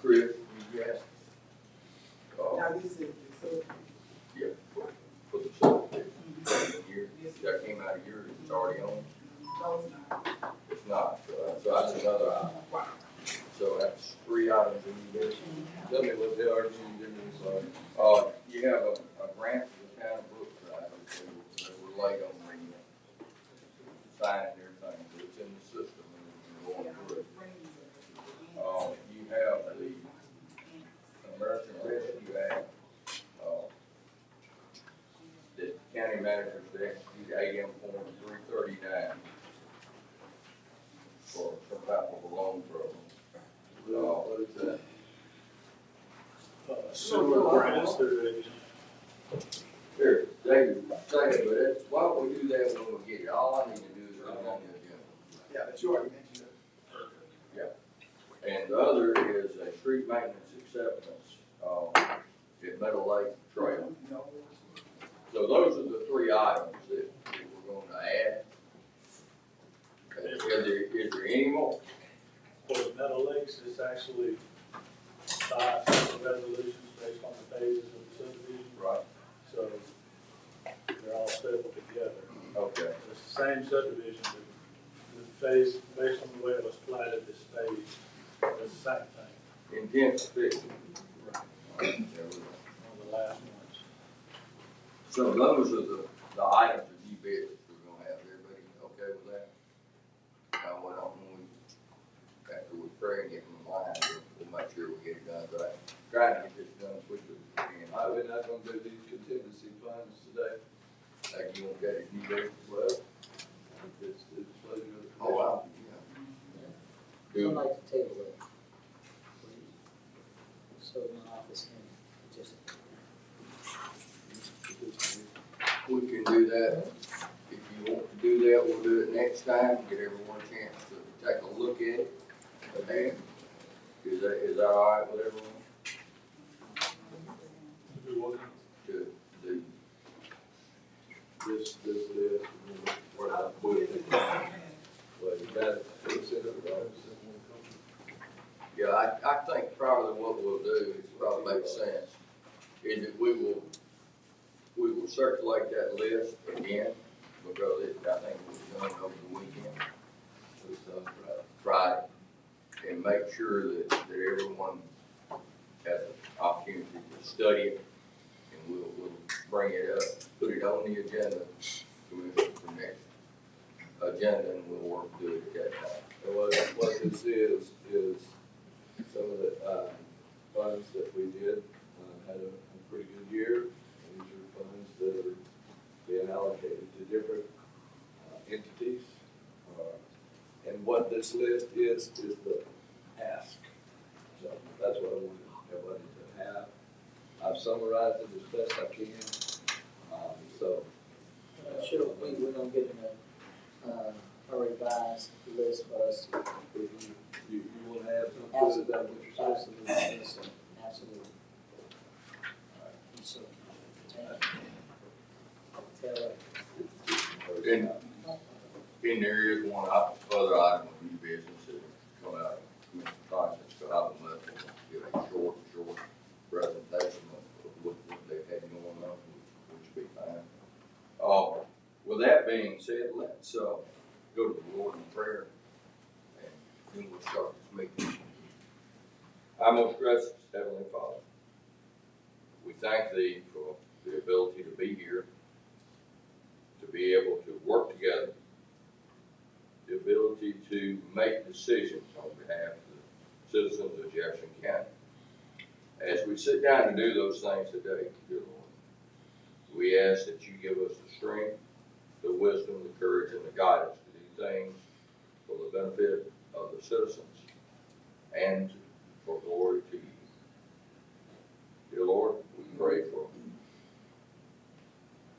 Chris, you asked? Now, this is the subdivision. Yeah, for the subdivision. Year, that came out of yours, it's already on? No, it's not. It's not, so that's another item. So that's 3 items in your business. Tell me what they are, you sorry. You have a grant for the town of Brookside, they were late on the signing and everything, but it's in the system and we're going through it. You have the American Rescue Act, that county managers to execute AM form 339 for some type of a loan program. What is that? Sewer grants through Here, David, second, but that's, why don't we do that when we get it? All I need to do is put it on the agenda. Yeah, but you already mentioned it. And the other is a street maintenance acceptance, at Meadow Lake Trail. No. So those are the 3 items that we're going to add. Is there any more? For Meadow Lakes, it's actually 5 separate resolutions based on the phases of the subdivision. Right. So they're all stapled together. Okay. It's the same subdivision, but the phase, based on the way it was platted, this phase, it's the same thing. Intensification. One of the last ones. So those are the items of new business we're gonna have. Everybody okay with that? Now, what don't we, after we pray and get in line, we'll make sure we get it done, right? Trying to get this done quickly as we can. All right, we're not gonna do these contingency funds today. Like you won't get it new business. Well, it's the pleasure of the commission. Oh, wow. I'd Do, like to table it. So my office can just. we can do that. If you want to do that, we'll do it next time, get everyone a chance to take a look at it. Okay? Is that all right with everyone? Do what? To do, This list, where I put it. Well, you got it, it's in it, yeah, I think probably what we'll do, it probably makes sense, is that we will circulate that list again, because I think it was done over the weekend. It was done Friday, and make sure that everyone has an opportunity to study it, and we'll bring it up, put it on the agenda, commission for next agenda, and we'll work to do it at that time. And what this is some of the, funds that we did, had a pretty good year. These are funds that are being allocated to different, entities. And what this list is the ask. So that's what I wanted everybody to have. I've summarized it as best I can. So. Sure, we're gonna get a revised list for us. You want to add something to that, what you're saying? Absolutely, yes, sir. Absolutely. So, And there is one other item of new business that come out of Commissioner Thompson's, so I will give a short presentation of what they've had going on, which will be fine. With that being said, let's go to the Lord in prayer, and then we'll start this meeting. Our most gracious Heavenly Father, we thank Thee for the ability to be here, to be able to work together, the ability to make decisions on behalf of the citizens of Jefferson County. As we sit down to do those things today, dear Lord, we ask that You give us the strength, the wisdom, the courage, and the guidance to do things for the benefit of the citizens and for glory to You. Dear Lord, we pray for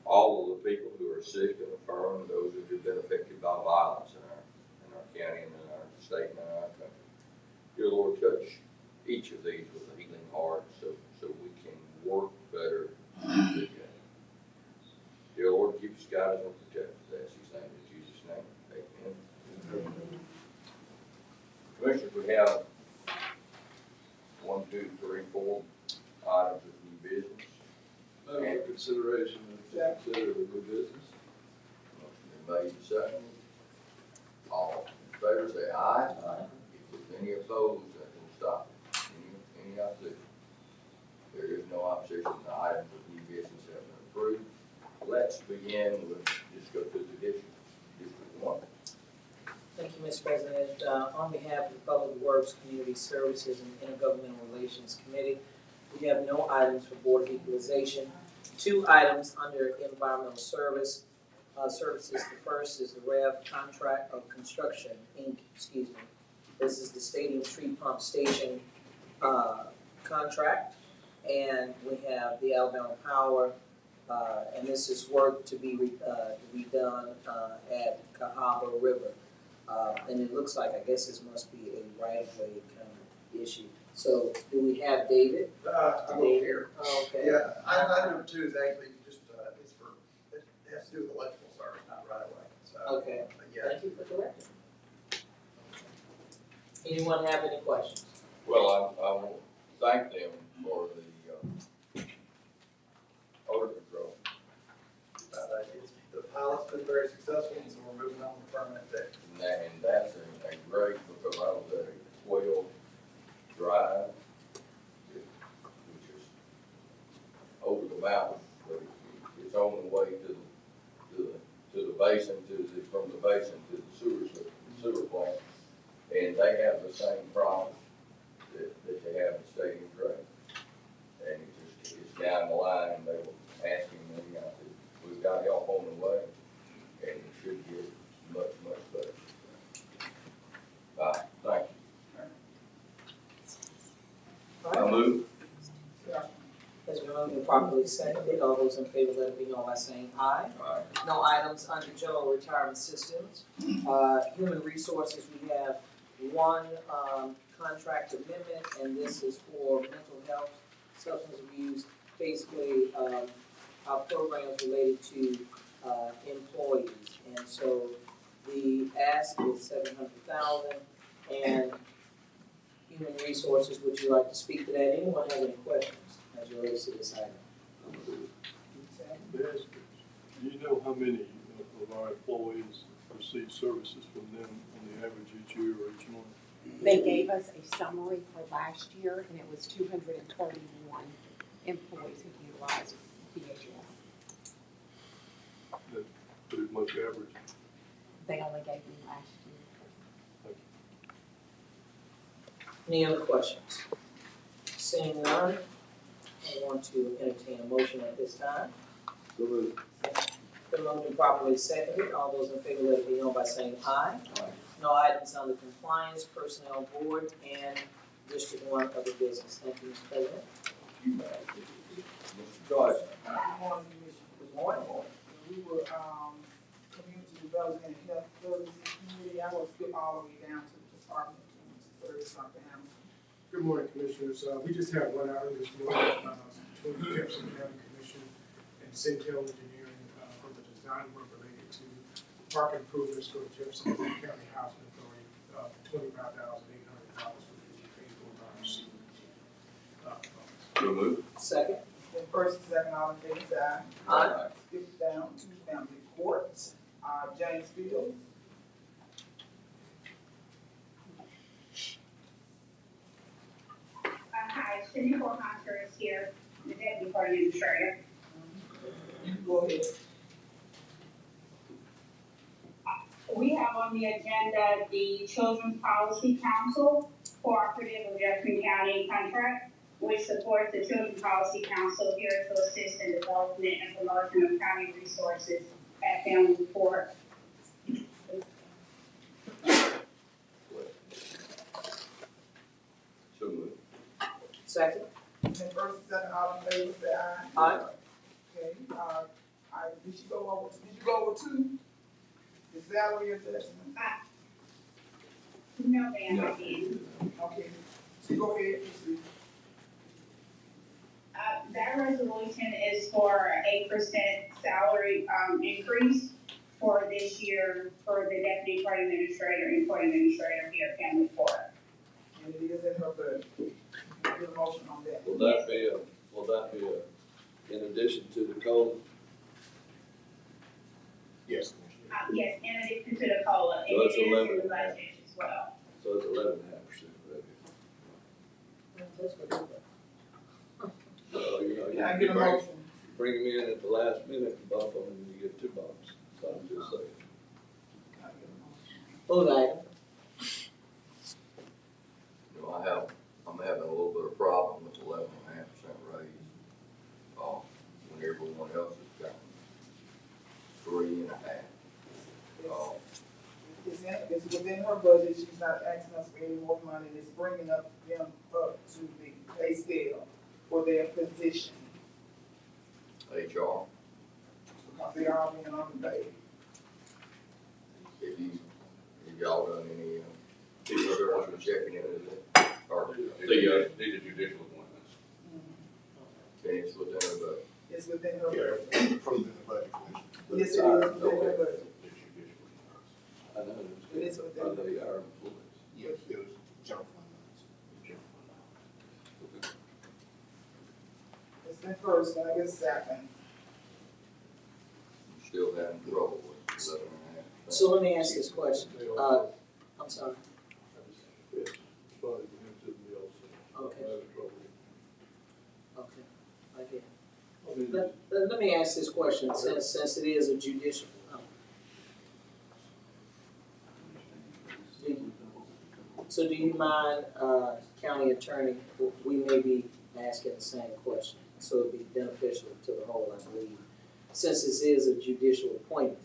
all of the people who are sick and infirm, and those who have been affected by violence in our county and in our state and in our country. Dear Lord, touch each of these with a healing heart so we can work better together. Dear Lord, keep us guided and protect us. That's His name, in Jesus' name. Amen. Commissioners, we have one 2, 3, 4 items of new business. Move for consideration and consider the new business. Motion been made and seconded. All in favor say aye. Aye. If there's any opposed, that will stop it. Any opposition? There is no opposition, the items of new business have been approved. Let's begin with, just go through the District 1. Thank you, Mr. President. On behalf of the Public Works, Community Services, and Intergovernmental Relations Committee, we have no items for Board of Equalization. 2 items under Environmental Services. The first is the REV Contract of Construction, Inc., This is the Stadium Tree Pump Station contract. And we have the Alabama Power, and this is work to be done at Cahaba River. And it looks like, I guess this must be a right-of-way kind of issue. So, do we have David? I'm over here. Oh, okay. Yeah, item number 2 is actually just, it's for, it has to do with electrical service, not right away, so. Okay, Yeah. thank you for correcting. Anyone have any questions? Well, I will thank them for the odor control. The pilot's been very successful, so we're moving on to permanent fix. And that's a great, because I was at a 12 drive, which is over the mountain, but it's on the way to the basin, from the basin to the sewer plant. And they have the same problem that they have in Stadium Drive. And it's down the line, and they were asking me, I said, we've got help on the way, and it should get much, much better. Thank you. I move. Has been moved and properly seconded. All those in favor, let it be known by saying aye. Aye. No items under General Retirement Systems. Human Resources, we have 1 contract amendment, and this is for mental health, substance abuse, basically our programs related to employees. And so the ask is $700,000. And Human Resources, would you like to speak to that? Anyone have any questions as it relates to this item? Do you know how many of our employees receive services from them on the average each year or each month? They gave us a summary for last year, and it was 231 employees who utilized DHL. That's pretty much average. They only gave me last year. Any other questions? Seeing none, I want to entertain a motion at this time. So moved. Been moved and properly seconded. All those in favor, let it be known by saying aye. Aye. No items under Compliance, Personnel Board, and District 1 other business. Thank you, Mr. President. Mr. Joyce. Good morning, Commissioner. Good morning. We were, Community Development and Health Services Committee, I will skip all the way down to the Department of Community Service, Dr. Hamilton. Good morning, Commissioners. We just had one item this morning, between the Jefferson County Commission and Centel Engineering, for the design work related to park improvements for the Jefferson County Housing Authority, $25,800, which will be paid for by our city. So moved. Second. Then first and second, all in favor, say aye. Aye. Skip down to family courts, James Fields. Hi, Cindy Hunter is here, the deputy court administrator. You go ahead. We have on the agenda the Children's Policy Council Cooperative of Jefferson County contract, which supports the Children's Policy Council here to assist in development and promotion of county resources at family court. So moved. Second. Then first and second, all in favor, say aye. Aye. Okay, did you go over 2? The salary adjustment? No, ma'am, I didn't. Okay, so go ahead, proceed. That resolution is for 8% salary, increase for this year for the deputy court administrator and court administrator here at family court. And it is in her budget. Give a motion Will that be in addition to the COLA? Yes, Commissioner. Yes, in addition to the COLA, and So it it's is in 11 the and a half. budget as well. So it's 11.5% revenue. That's what it So, you know, Can I you get a bring, motion? bring them in at the last minute and bump them, and you get 2 bumps. So I'm just saying. Can I get a motion? Hold item. You know, I'm having a little bit of problem with 11.5% raise. When everyone else has gotten 3.5. It's within her budget, she's not asking us for any more money, it's bringing them up to the pay scale for their position, HR, because they are being underpaid. have y'all done any, checking into that? Or These are judicial appointments. finish with that, but It's within her Yeah, budget. approved in the budget, Commissioner. Yes, it is within her budget. I know, It is are within- they our employees? Yes, it was general fund funds. It's been first, and I guess second. I'm still having trouble with 11.5%. So let me ask this question. I'm sorry. Yes, it's probably for him to be also. Okay. I'm having trouble. Okay, I get it. I mean, Let me ask this question, since it is a judicial. So do you mind, County Attorney, we may be asking the same question, so it'd be beneficial to the whole, I believe, since this is a judicial appointment.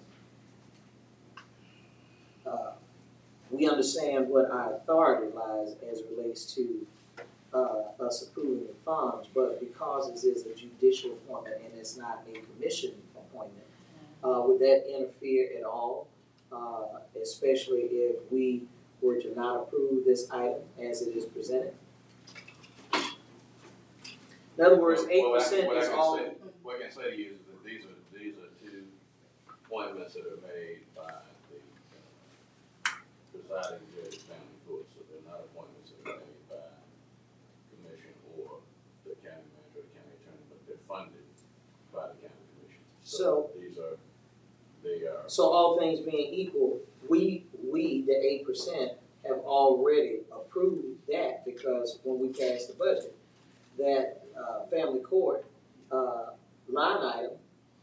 We understand what our authority lies as relates to us approving the funds, but because this is a judicial appointment and it's not a commission appointment, would that interfere at all? Especially if we were to not approve this item as it is presented? In other words, 8% is all. What I can say to you is that these are two appointments that are made by the presiding judge of family court, so they're not appointments that are made by commission or the county manager or the county attorney, but they're funded by the county commission. So- They are. So all things being equal, we, the 8%, have already approved that, because when we passed the budget, that, family court, line item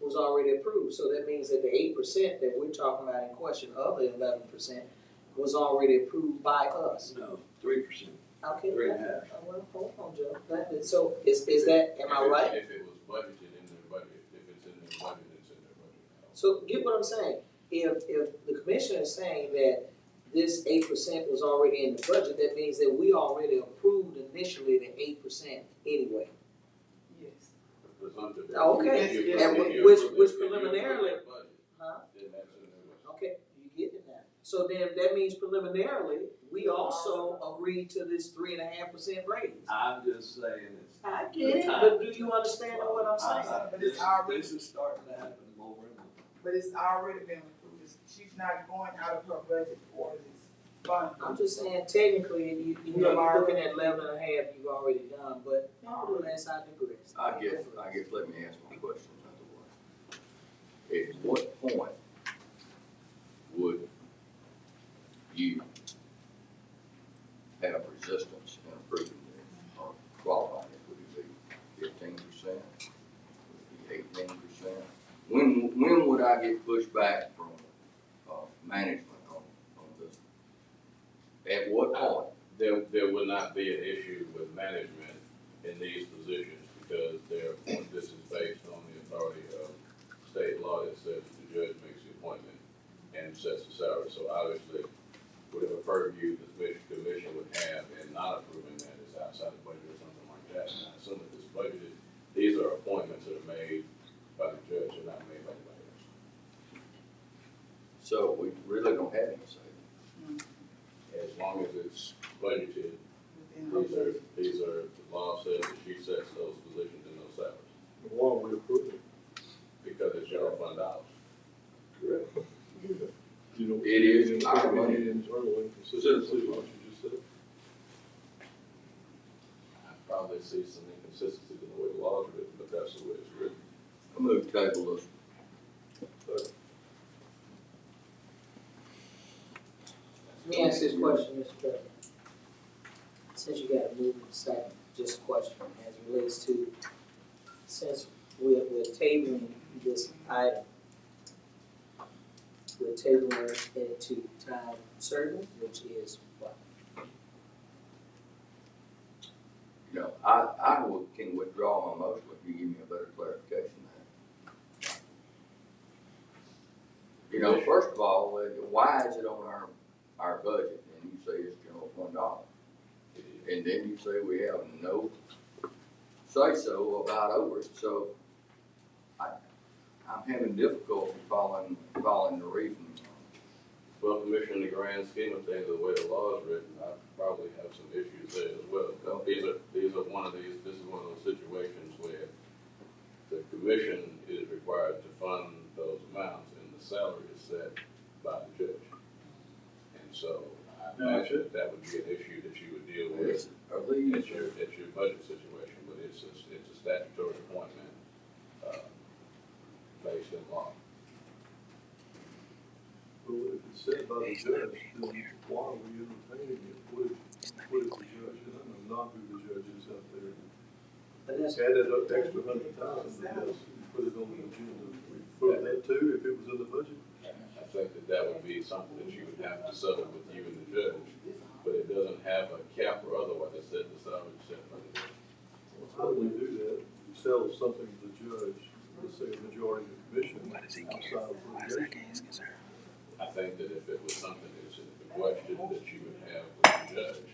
was already approved. So that means that the 8% that we're talking about in question of the 11% was already approved by us. No, 3%. Okay. 3.5. Well, hold on, Joe. So is that, am I right? If it was budgeted in their budget, if it's in their budget, it's in their budget. So get what I'm saying. If the commissioner is saying that this 8% was already in the budget, that means that we already approved initially the 8% anyway. Yes. Presumptive. Okay. If you And approve- if you which approve- if you preliminarily- approve their budget, Huh? then that's in their budget. Okay, you get it now. So then that means preliminarily, we also agreed to this 3.5% raise. I'm just saying it's. I get it, but do you understand what I'm saying? But it's already, This is starting to happen more and more. but it's already been approved. She's not going out of her budget for this fund. I'm just saying technically, you know, you're looking at 11.5, you've already done, but nevertheless, I digress. I guess, let me ask my question another way. At what point would you have resistance in approving this or qualifying it? Would it be 15%? Would it be 18%? When would I get pushed back from, management on this? At what point? There will not be an issue with management in these positions because this is based on the authority of state law that says the judge makes the appointment and sets the salary. So obviously, whatever purview the commission would have in not approving that is outside the budget or something like that. And I assume that this budgeted, these are appointments that are made by the judge and not made by anybody else. So we really don't have any say. As long as it's budgeted, Within her budget. these are, the law says that she sets those positions and those salaries, why are we approving? because it's general fund dollars. Correct. You know, It is our money. Internal inconsistency, what you just said. I probably may see some inconsistencies in the way the law is written, but that's the way it's written. I move table this. Let me ask this question, Mr. President. Since you got to move in second, just a question as it relates to, since we're tabling this item, we're tabling it to time certain, which is what? You know, I can withdraw my motion if you give me a better clarification than that. You know, first of all, why is it on our budget? And you say it's general fund dollar. And then you say we have no say-so about over it, so I'm having difficulty following the reasoning. Well, Commissioner, in the grand scheme of things, the way the law is written, I probably have some issues there as well. This is one of those situations where the commission is required to fund those amounts and the salary is set by the judge. And so I imagine that would be an issue that you would deal with at your budget situation, but it's a statutory appointment, based in law. Well, if it's set by the judge, then why are we entertaining it? What if the judge, and I know not who the judge is out there, But that's, added up extra $100,000 to this and put it on the agenda? We put that too if it was in the budget? I think that would be something that you would have to settle with you and the judge, but it doesn't have a cap or otherwise that the salary is set by the judge. Well, how do we do that? We sell something to the judge, let's say a majority of the commission, outside of litigation. I think that if it was something that's a question that you would have with the judge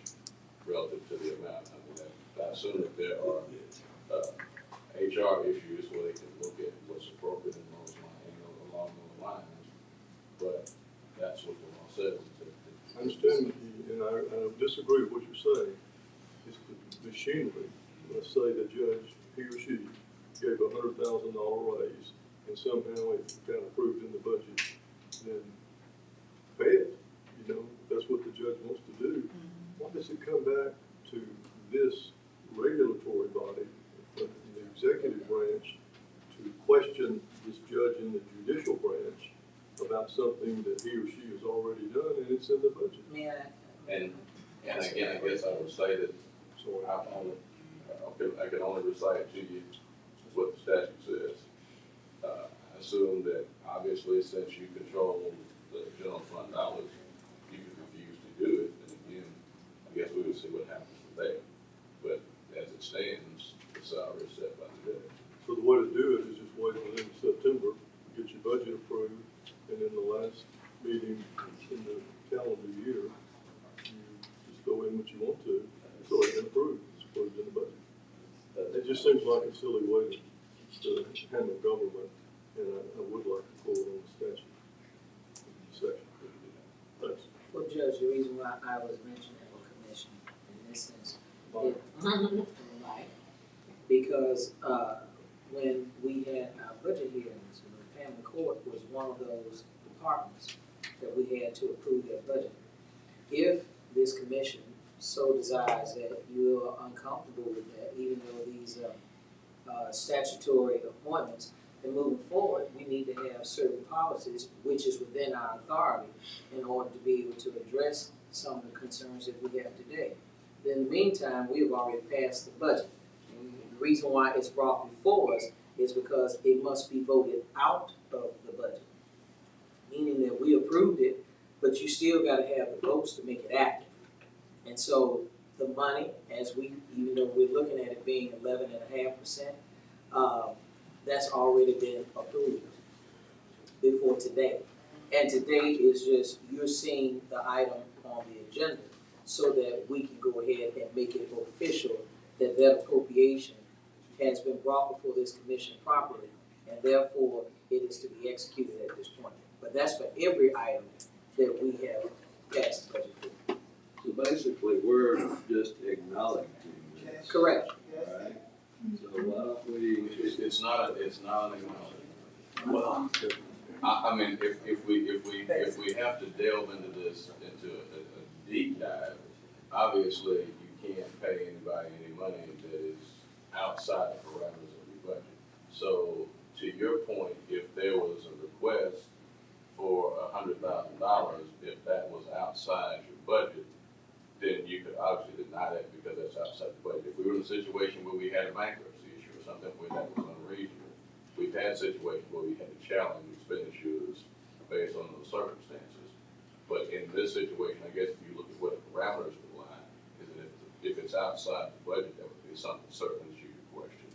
relative to the amount, I mean, I assume that there are, HR issues where they can look at what's appropriate in those along those lines, but that's what the law says. I understand, and I disagree with what you're saying. It's the machinery. Let's say the judge, he or she, gave $100,000 raise, and somehow it got approved in the budget, then pay it. You know, if that's what the judge wants to do. Why does it come back to this regulatory body, the executive branch, to question this judge in the judicial branch about something that he or she has already done and it's in the budget? And again, I guess I would say that, so I can only recite to you what the statute says. I assume that obviously since you control the general fund dollars, you can refuse to do it, and again, I guess we would see what happens from there. But as it stands, the salary is set by the judge. So the way to do it is just wait until September, get your budget approved, and in the last meeting in the calendar year, you just go in what you want to. It's already been approved, it's approved in the budget. It just seems like a silly way to handle government, and I would like to pull it on the statute section. Thanks. well, Judge, the reason why I was mentioning the commission in this sense, right, because, when we had our budget hearings, the family court was one of those departments that we had to approve their budget. If this commission so desires that you are uncomfortable with that, even though these are statutory appointments, then moving forward, we need to have certain policies, which is within our authority, in order to be able to address some of the concerns that we have today. Then in the meantime, we have already passed the budget. And the reason why it's brought before us is because it must be voted out of the budget, meaning that we approved it, but you still gotta have the votes to make it active. And so the money, even though we're looking at it being 11.5%, that's already been approved before today. And today is just, you're seeing the item on the agenda so that we can go ahead and make it official that that appropriation has been brought before this commission properly, and therefore it is to be executed at this point. But that's for every item that we have passed the budget for. So basically, we're just acknowledging this. Correct. Right? So why don't we? It's not an acknowledgement. Well, I mean, if we have to delve into this, into a deep dive, obviously you can't pay anybody any money that is outside the parameters of your budget. So to your point, if there was a request for $100,000, if that was outside your budget, then you could obviously deny that because that's outside the budget. If we were in a situation where we had a bankruptcy issue or something where that was unreasonable, we've had situations where we had to challenge expenditures based on those circumstances. But in this situation, I guess if you look at what the parameters of the line is, that if it's outside the budget, that would be something certain that you could question.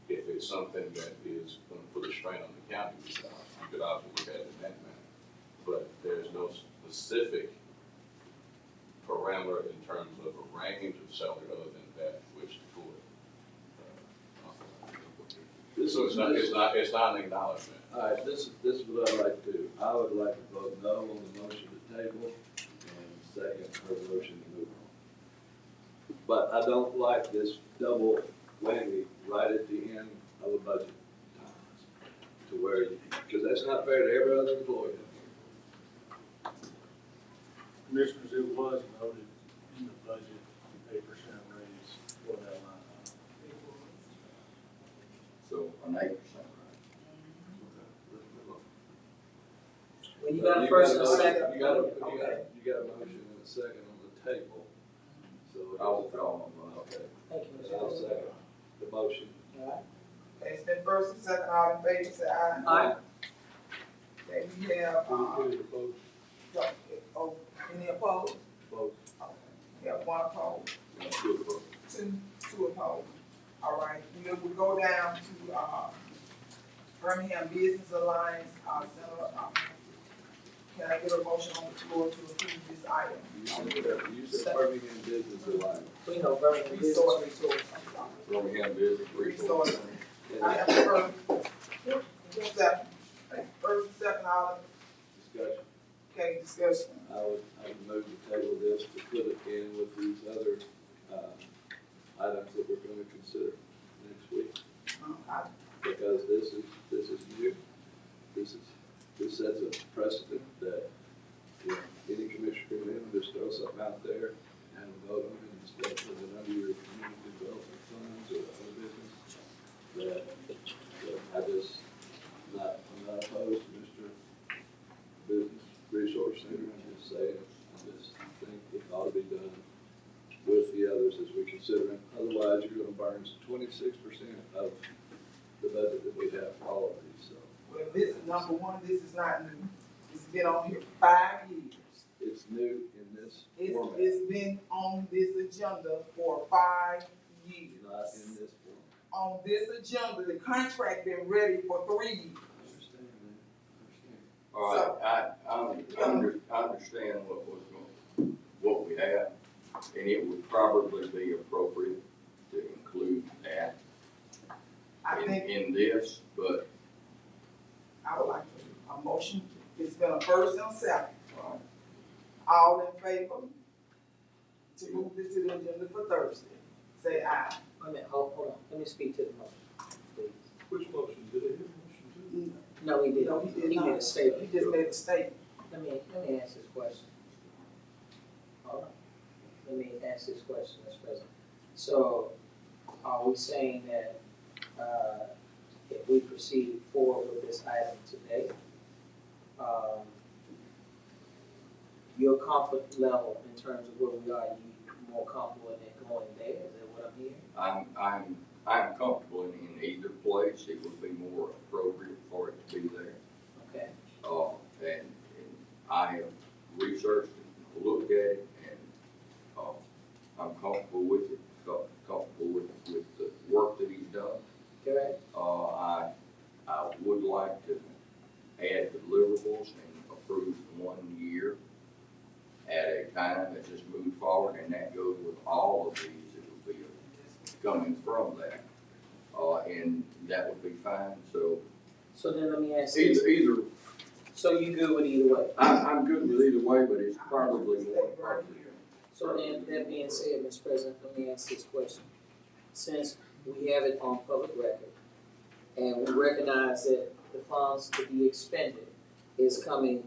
If it's something that is going to put a strain on the county, you could obviously look at it in that manner. But there's no specific parameter in terms of a range of salary other than that which the court. So it's not an acknowledgement. All right, this is what I'd like to do. I would like to vote no on the motion to table and second her motion to move on. But I don't like this double whammy right at the end of a budget times to where, because that's not fair to every other employee. Commissioners, it was noted in the budget, a % raise for that line item. So an 8%, right? Well, you got a first and a second. You got a Okay. motion and a second on the table. So I'll withdraw my vote. okay, Thank you, Mr. I'll President. second the motion. All right. Okay, it's been first and second, all in favor, say aye. Aye. Okay, we have, Any opposed? oh, any opposed? Opposed. Okay, we have one opposed, That's good, bro. two opposed. All right, we'll go down to, Birmingham Business Alliance, Center, can I get a motion on the floor to approve this item? You said Birmingham Business Alliance. We know Birmingham Business Resource. Birmingham Business Resource. Resource. I have first, second, first and second, all in, Discussion. okay, discussion. I would move to table this to put it in with these other, items that we're gonna consider next week. Because this is new. This sets a precedent that, you know, any commissioner can come in and just throw something out there and vote on it instead of putting it under your community development funds or other business. That I just, I'm not opposed to Mr. Business Resource Center, I'm just saying, I just think it ought to be done with the others as we consider it. Otherwise, you're gonna burn 26% of the budget that we have for all of these, so. Well, this is number one, this is not new. It's been on here 5 years. It's new in this format, It's been on this agenda for 5 years. not in this format. On this agenda, the contract been ready for 3 years. I understand, man, All right, I understand what we have, and it would probably be appropriate to include that I think in this, but, I would like a motion, it's been a first and a second. all All in favor to move this to the agenda for Thursday, say aye. Wait a minute, hold on, let me speak to the motion, please. Which motion? Did they have a motion No, he didn't. No, he did He made a not. statement. He just made a statement. Let me ask this question. Hold on. Let me ask this question, Mr. President. So, are we saying that, if we proceed forward with this item today, your comfort level in terms of where we are, you more comfortable in it going there, is that what I'm hearing? I'm comfortable in either place. It would be more appropriate for it to be there. Okay, And I have researched it, looked at it, and, I'm comfortable with it, comfortable with the work that he's done. correct? I would like to add deliverables and approve 1 year at a time and just move forward, and that goes with all of these that will be coming from that. And that would be fine, so So then let me ask this, either, so you good with either way? I'm good with either way, but it's probably more appropriate. So then, that being said, Mr. President, let me ask this question. Since we have it on public record, and we recognize that the funds to be expended is coming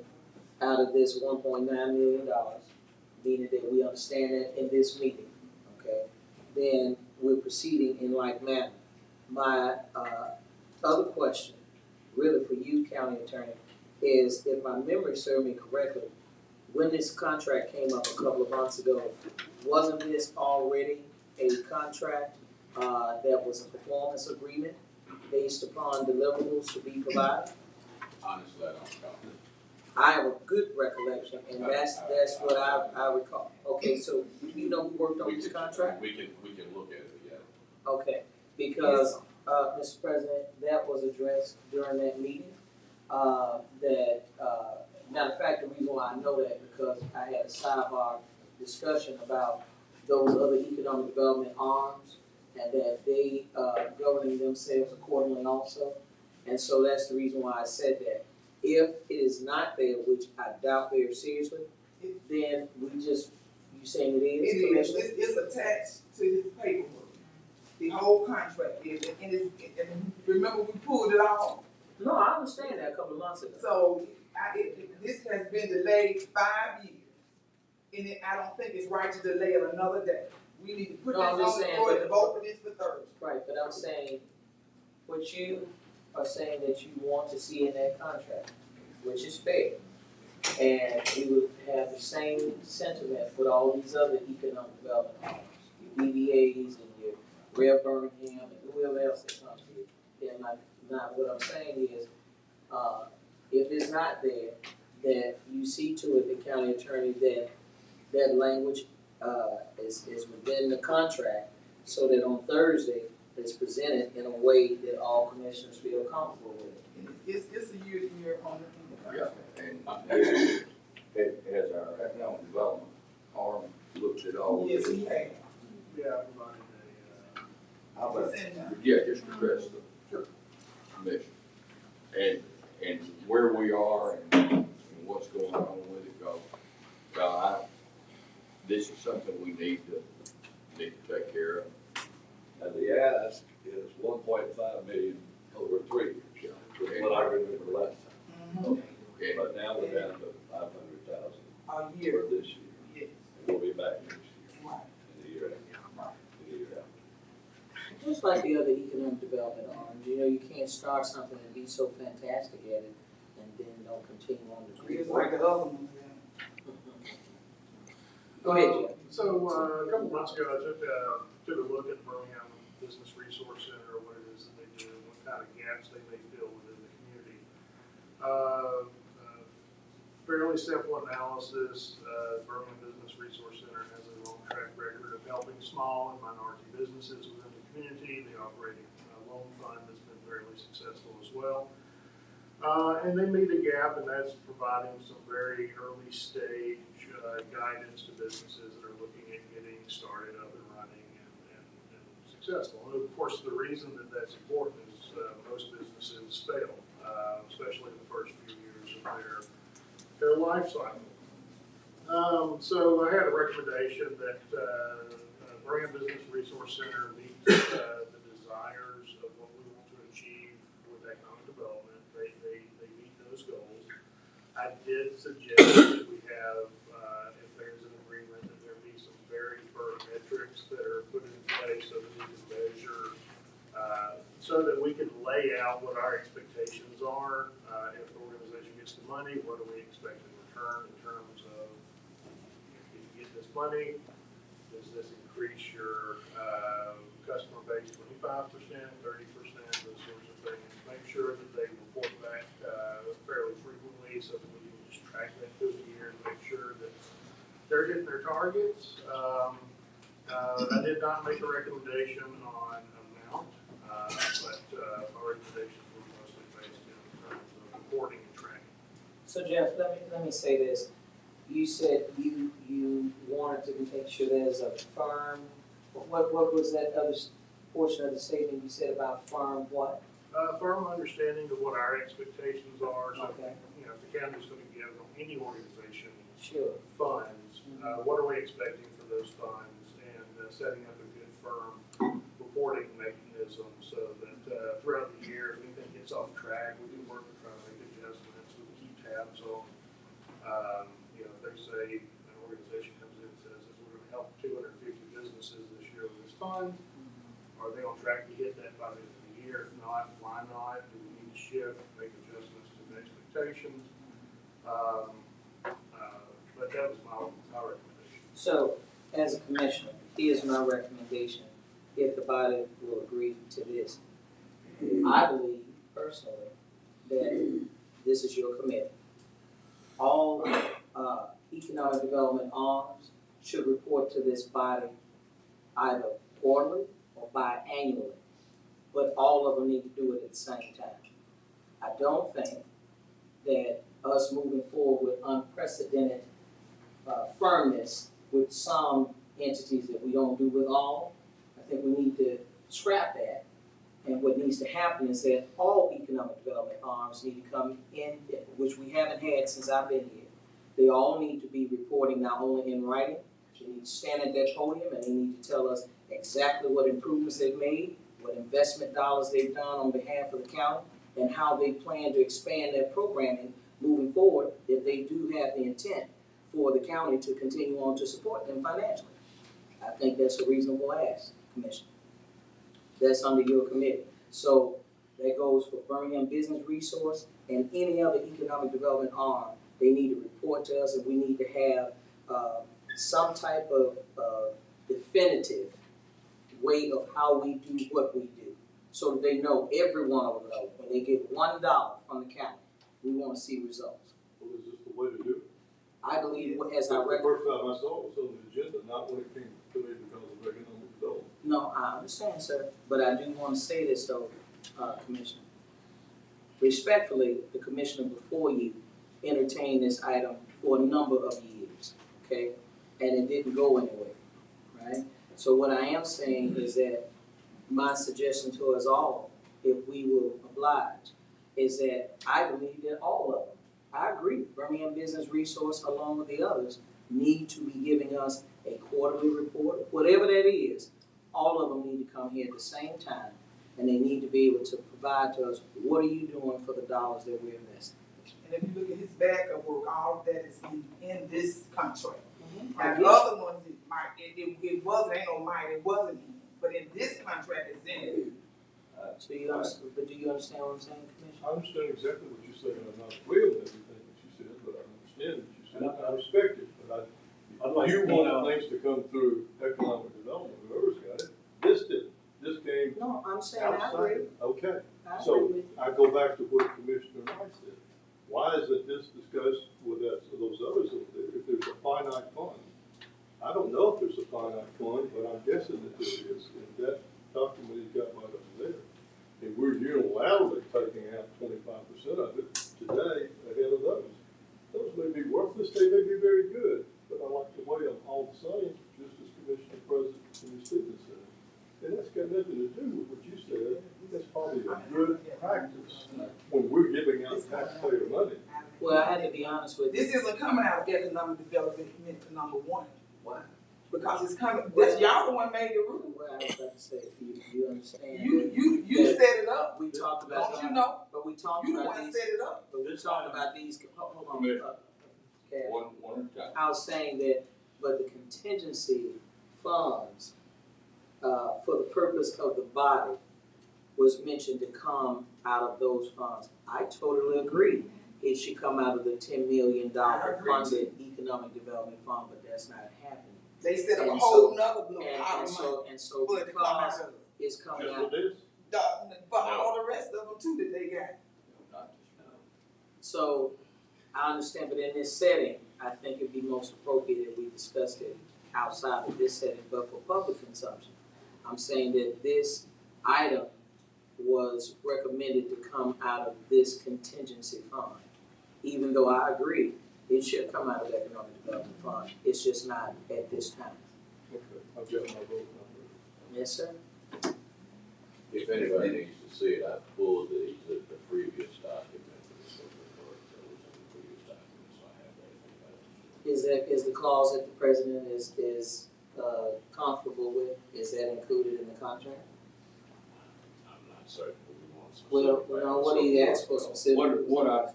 out of this $1.9 million, meaning that we understand that in this meeting, okay? Then we're proceeding in like manner. My, other question, really for you, County Attorney, is if my memory serves me correctly, when this contract came up a couple of months ago, wasn't this already a contract, that was a performance agreement based upon deliverables to be provided? Honestly, I don't know. I have a good recollection, and that's what I recall. Okay, so you know who worked on this contract? We can look at it, yeah. Okay, because, Mr. President, that was addressed during that meeting. Matter of fact, the reason why I know that, because I had a sidebar discussion about those other economic development arms, and that they, governing themselves accordingly also. And so that's the reason why I said that. If it is not there, which I doubt very seriously, then you saying it is, It is, Commissioner? it's attached to his paperwork, the whole contract is, and remember we pulled it off? No, I understand that a couple of months ago. So, this has been delayed 5 years, and I don't think it's right to delay it another day. We need to put No, I'm this just on the saying, floor but- and vote for this for Thursday. Right, but I'm saying, what you are saying that you want to see in that contract, which is fair. And we would have the same sentiment with all these other economic development arms, your DVAs and your Rev Birmingham and whoever else that comes to you. And what I'm saying is, if it's not there, that you see to it, the county attorney, that language, is within the contract, so that on Thursday, it's presented in a way that all commissioners feel comfortable with it. And it's a year to year on the Yeah, contract. and it has our economic development arm looked at all. Yes, he has. Yeah, I provided How about, It's in there. yeah, just address the commission and where we are and what's going on with it, this is something we need to take care of. And the ask is 1.5 million over 3 years, is what I remember last time. Okay. But now we're down to 500,000 A year, for this year. yes, And we'll be back next year, right. and the year after, and the year after. Just like the other economic development arms, you can't start something and be so fantastic at it and then don't continue on the great It's like work. the other one, yeah. Go ahead, Jeff. So, a couple months ago, I took a look at the Birmingham Business Resource Center, what it is that they do, and what kind of gaps they may fill within the community. Fairly simple analysis, Birmingham Business Resource Center has a long track record of helping small and minority businesses within the community. They operate a loan fund that's been fairly successful as well. And they meet a gap, and that's providing some very early stage guidance to businesses that are looking at getting started up and running and successful. And of course, the reason that that's important is most businesses fail, especially in the first few years of their life cycle. So I had a recommendation that Birmingham Business Resource Center meets the desires of what we want to achieve with economic development. They meet those goals. I did suggest that we have, if there's an agreement, that there be some very firm metrics that are put in place so that we can measure, so that we can lay out what our expectations are. If the organization gets the money, what do we expect in return in terms of, if you get this money, does this increase your customer base 25%, 30%, those sorts of things. Make sure that they report back fairly frequently so that we can just track that through the year and make sure that they're hitting their targets. I did not make a recommendation on amount, but our recommendations were mostly based in terms of reporting and tracking. So Jeff, let me say this. You said you wanted to make sure there's a firm, what was that other portion of the statement you said about firm what? Firm understanding of what our expectations are. So, Okay. if the county's going to give any organization Sure. funds, what are we expecting for those funds, and setting up a good firm reporting mechanism so that throughout the year, if anything gets off track, we can work to try to make adjustments, we can keep tabs on. If they say, an organization comes in and says that we're going to help 250 businesses this year with this fund, they on track to hit that by the end of the year? If not, why not? Do we need to shift, make adjustments to the expectations? But that was my recommendation. So, as a commissioner, here's my recommendation, if the body will agree to this. I believe personally that this is your committee. All economic development arms should report to this body either quarterly or biannually, but all of them need to do it at the same time. I don't think that us moving forward with unprecedented firmness with some entities that we don't do with all, I think we need to scrap that. And what needs to happen is that all economic development arms need to come in, which we haven't had since I've been here. They all need to be reporting not only in writing, they need to stand at that podium and they need to tell us exactly what improvements they've made, what investment dollars they've done on behalf of the county, and how they plan to expand their programming moving forward if they do have the intent for the county to continue on to support them financially. I think that's a reasonable ask, Commissioner. That's under your committee. So that goes for Birmingham Business Resource and any other economic development arm. They need to report to us and we need to have some type of definitive way of how we do what we do. So that they know, everyone will know, when they get $1 from the county, we want to see results. Well, is this the way to do it? I believe, as The I record. first time I saw it was on the agenda, not when it came to me because of economic development. No, I understand, sir, but I do want to say this though, Commissioner. Respectfully, the commissioner before you entertained this item for a number of years, okay? And it didn't go anywhere, right? So what I am saying is that my suggestion to us all, if we will oblige, is that I believe that all of them, I agree, Birmingham Business Resource along with the others, need to be giving us a quarterly report, whatever that is. All of them need to come here at the same time, and they need to be able to provide to us, what are you doing for the dollars that we're investing? And if you look at his backup work, all of that is in this contract. Mm-hmm. Now, the other ones, it wasn't, ain't no mine, it wasn't in, but in this contract, it's in it. So you understand, but do you understand what I'm saying, Commissioner? I understand exactly what you're saying. I'm not agreeing with everything that you said, but I understand what you said. I respect it, but I'd like you to point want out- things to come through economic development, whoever's got it. This didn't. This came No, I'm saying I outside. agree. Okay. I So agree with you. I go back to what Commissioner Rice said. Why isn't this discussed with us, those others over there, if there's a finite fund? I don't know if there's a finite fund, but I'm guessing that there is, and that document he's got right up there. And we're unilaterally taking out 25% of it today ahead of those. Those may be worthless, they may be very good, but I like to weigh them all the same, just as Commissioner President and Stevens said. And that's got nothing to do with what you said. That's probably a good practice when we're giving out taxpayer money. Well, I had to be honest with you. This isn't coming out of economic development committee number one, Why? because it's coming, that's, y'all the one made the rule. Well, I was about to say, you understand. You set it up, We talked about. don't you know? But we talked You the about one these. set it up. But we talked about these, hold on. Commissioner. Okay. One at a time. I was saying that, but the contingency funds, for the purpose of the body was mentioned to come out of those funds. I totally agree. It should come out of the $10 million I agree funded economic development fund, but that's not happening. They set up a And whole so- nother blue And pot of money so for it to come out because of. it's coming Just out, for this? For all the rest of them too that they got. Not just now. so I understand, but in this setting, I think it'd be most appropriate if we discussed it outside of this setting, but for public consumption. I'm saying that this item was recommended to come out of this contingency fund. Even though I agree, it should come out of the economic development fund, it's just not at this time. Okay, I've got my vote number. Yes, sir? If anybody needs to see it, I pulled the previous document, so the previous document, so I have that. Is the clause that the president is comfortable with, is that included in the contract? I'm not certain, but we want some. Well, you know, what do you ask for specific? What I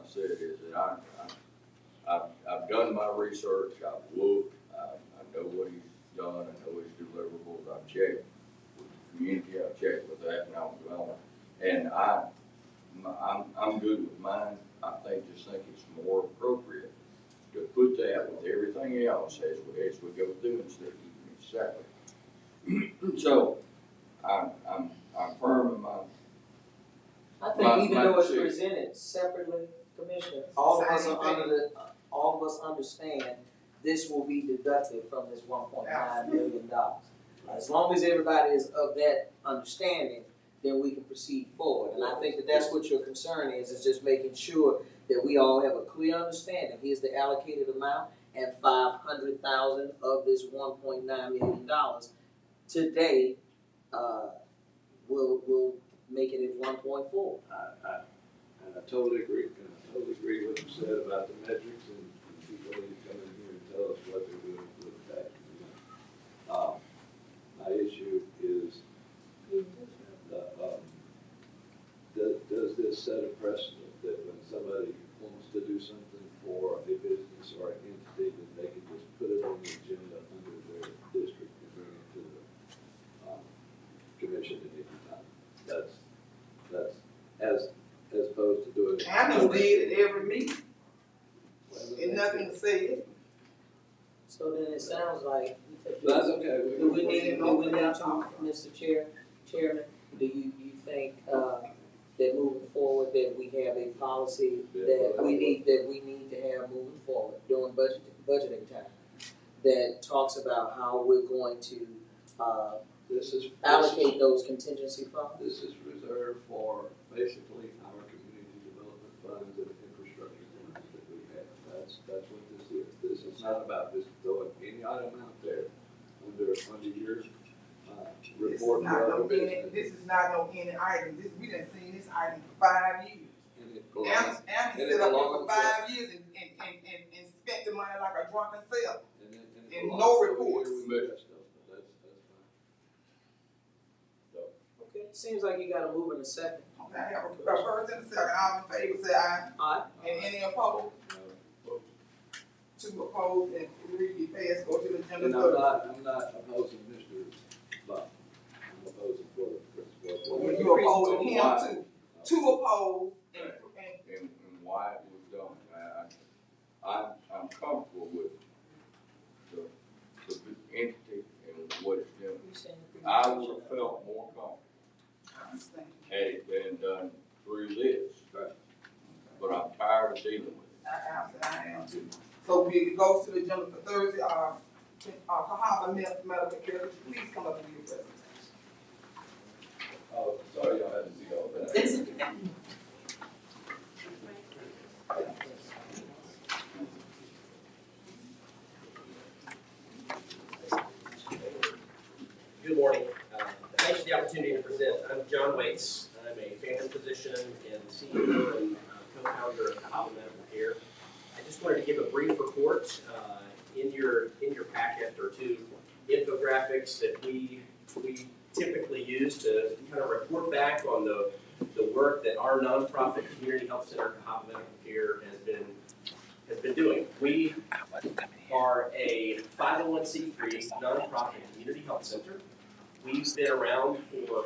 said is that I've done my research, I've looked, I know what he's done, I know his deliverables, I've checked with on. And I'm good with mine. I just think it's more appropriate to put that with everything else as we go through instead of keeping it separate. So, I'm firm in my, I think even though it's decision. presented separately, Commissioner, all of us are all of us understand this will be deducted from this $1.9 million. As long as everybody is of that understanding, then we can proceed forward. And I think that that's what your concern is just making sure that we all have a clear understanding. Here's the allocated amount and $500,000 of this $1.9 million today, we'll make it at 1.4. And I totally agree, and I totally agree with what you said about the metrics and people need to come in here and tell us what they're doing with the tax. My issue is, does this set a precedent that when somebody wants to do something for a business or an entity, that they can just put it on the agenda under their district and bring it to the commission at any time? That's as opposed to doing it. Adams did at every meeting, and nothing said. So then it sounds like. That's okay. Do we need to, Mr. Chairman, do you think, that moving forward, that we have a policy that we need to have moving forward during budgeting time, that talks about how we're going to, allocate those contingency funds? This is reserved for basically our community development funds and infrastructure funds that we have. That's what this is. This is not about just throwing any item out there under your report. This is not no any item. We done seen this item for 5 years. Adams sit up here for 5 years and spent the money like a drunken sailor. And no reports. That's fine. Okay, seems like you gotta move in a second. Okay, I have a first and a second. All in favor, say aye. Aye. And any opposed? 2 opposed and 3 passed. Go to the agenda. And I'm not opposing Mr. Buck. I'm opposing for the principal. You opposing him too. 2 opposed and why it was done. I'm comfortable with the entity and what it's doing. I would have felt more comfortable had it been done through this. Right. But I'm tired of dealing with it. I am too. So it goes to the agenda for Thursday, Cahaba Medical Care. Could you please come up and do your presentation? Oh, sorry, y'all had to see all that. Good morning. Thanks for the opportunity to present. I'm John Waits. I'm a family physician and CEO and co-founder of Cahaba Medical Care. I just wanted to give a brief report. In your packet or 2 infographics that we typically use to kind of report back on the work that our nonprofit community health center, Cahaba Medical Care, has been doing. We are a 501c3 nonprofit community health center. We've been around for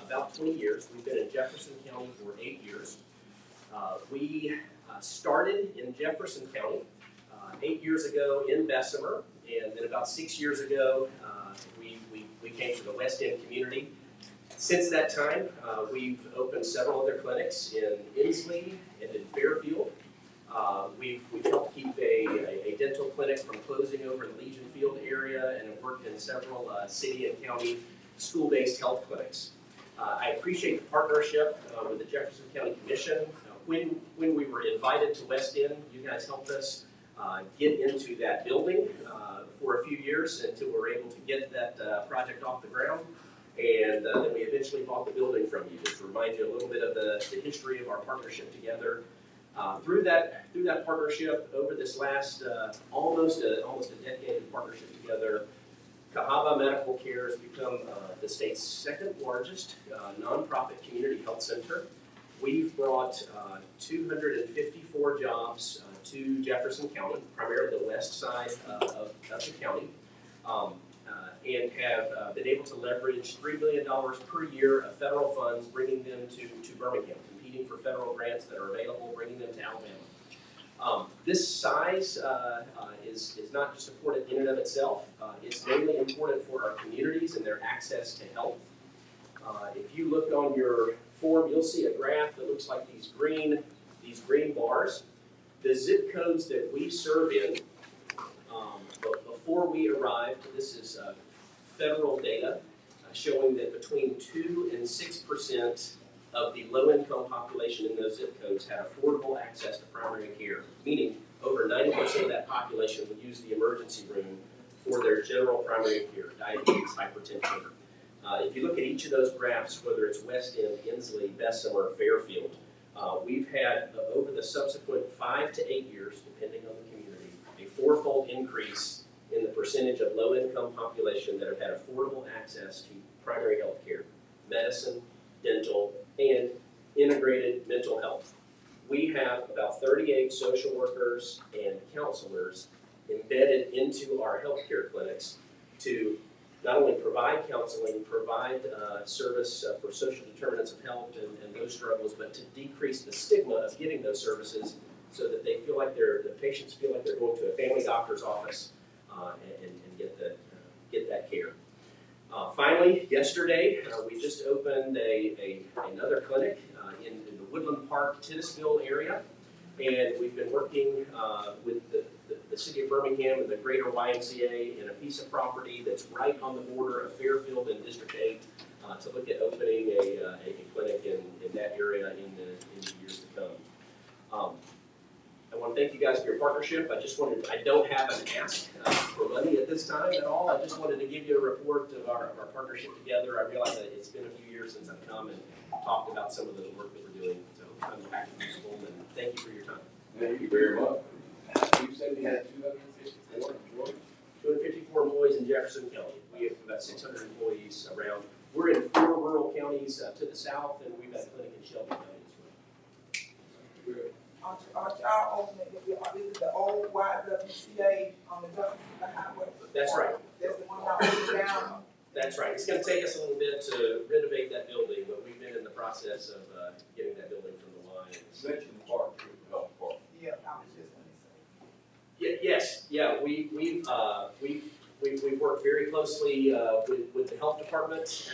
about 20 years. We've been in Jefferson County for 8 years. We started in Jefferson County 8 years ago in Bessemer, and then about 6 years ago, we came to the West End community. Since that time, we've opened several other clinics in Inslee and in Fairfield. We've helped keep a dental clinic from closing over in the Legion Field area, and have worked in several city and county school-based health clinics. I appreciate the partnership with the Jefferson County Commission. When we were invited to West End, you guys helped us get into that building for a few years until we were able to get that project off the ground. And then we eventually bought the building from you, just to remind you a little bit of the history of our partnership together. Through that partnership, over this last almost a decade of partnership together, Cahaba Medical Care has become the state's 2nd largest nonprofit community health center. We've brought 254 jobs to Jefferson County, primarily the west side of the county. and have been able to leverage $3 million per year of federal funds, bringing them to Birmingham, competing for federal grants that are available, bringing them to Alabama. This size is not just important in and of itself. It's mainly important for our communities and their access to health. If you look on your form, you'll see a graph that looks like these green bars. The zip codes that we serve in, before we arrived, this is federal data showing that between 2 and 6% of the low-income population in those zip codes had affordable access to primary care, meaning over 90% of that population would use the emergency room for their general primary care, diabetes, hypertension. If you look at each of those graphs, whether it's West End, Inslee, Bessemer, Fairfield, we've had, over the subsequent 5 to 8 years, depending on the community, a 4-fold increase in the percentage of low-income population that have had affordable access to primary health care, medicine, dental, and integrated mental health. We have about 38 social workers and counselors embedded into our healthcare clinics to not only provide counseling, provide service for social determinants of health and those struggles, but to decrease the stigma of getting those services so that they feel like the patients feel like they're going to a family doctor's office and get that care. Finally, yesterday, we just opened another clinic in the Woodland Park, Titusville area, and we've been working with the city of Birmingham and the greater YMCA in a piece of property that's right on the border of Fairfield and District 8 to look at opening a clinic in that area in the years to come. I want to thank you guys for your partnership. I don't have an ask for money at this time at all. I just wanted to give you a report of our partnership together. I realize that it's been a few years since I've come and talked about some of the work that we're doing. So I'm back to useful, and thank you for your time. Thank you very much. You said you had 254 employees? 254 employees in Jefferson County. We have about 600 employees around. We're in 4 rural counties to the south, and we've got a clinic in Shelby County as well. Good. Aren't y'all opening, is it the old YWCA on the highway? That's right. That's the one y'all opening down? That's right. It's going to take us a little bit to renovate that building, but we've been in the process of getting that building from the line. Mention the park, too, the health park. Yeah, I was just gonna say. Yes, yeah, we've worked very closely with the health department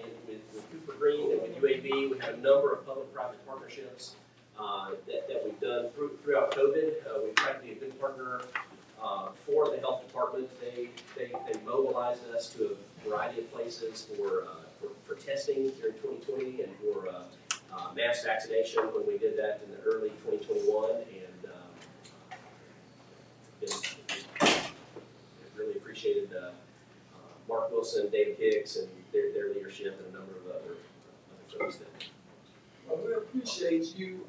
and with Cooper Green and with UAB. We have a number of public-private partnerships that we've done throughout COVID. We've tried to be a good partner for the health department. They mobilized us to a variety of places for testing during 2020 and for mass vaccination when we did that in the early 2021, and really appreciated Mark Wilson, David Hicks, and their leadership, and a number of other folks that. Well, we appreciate you,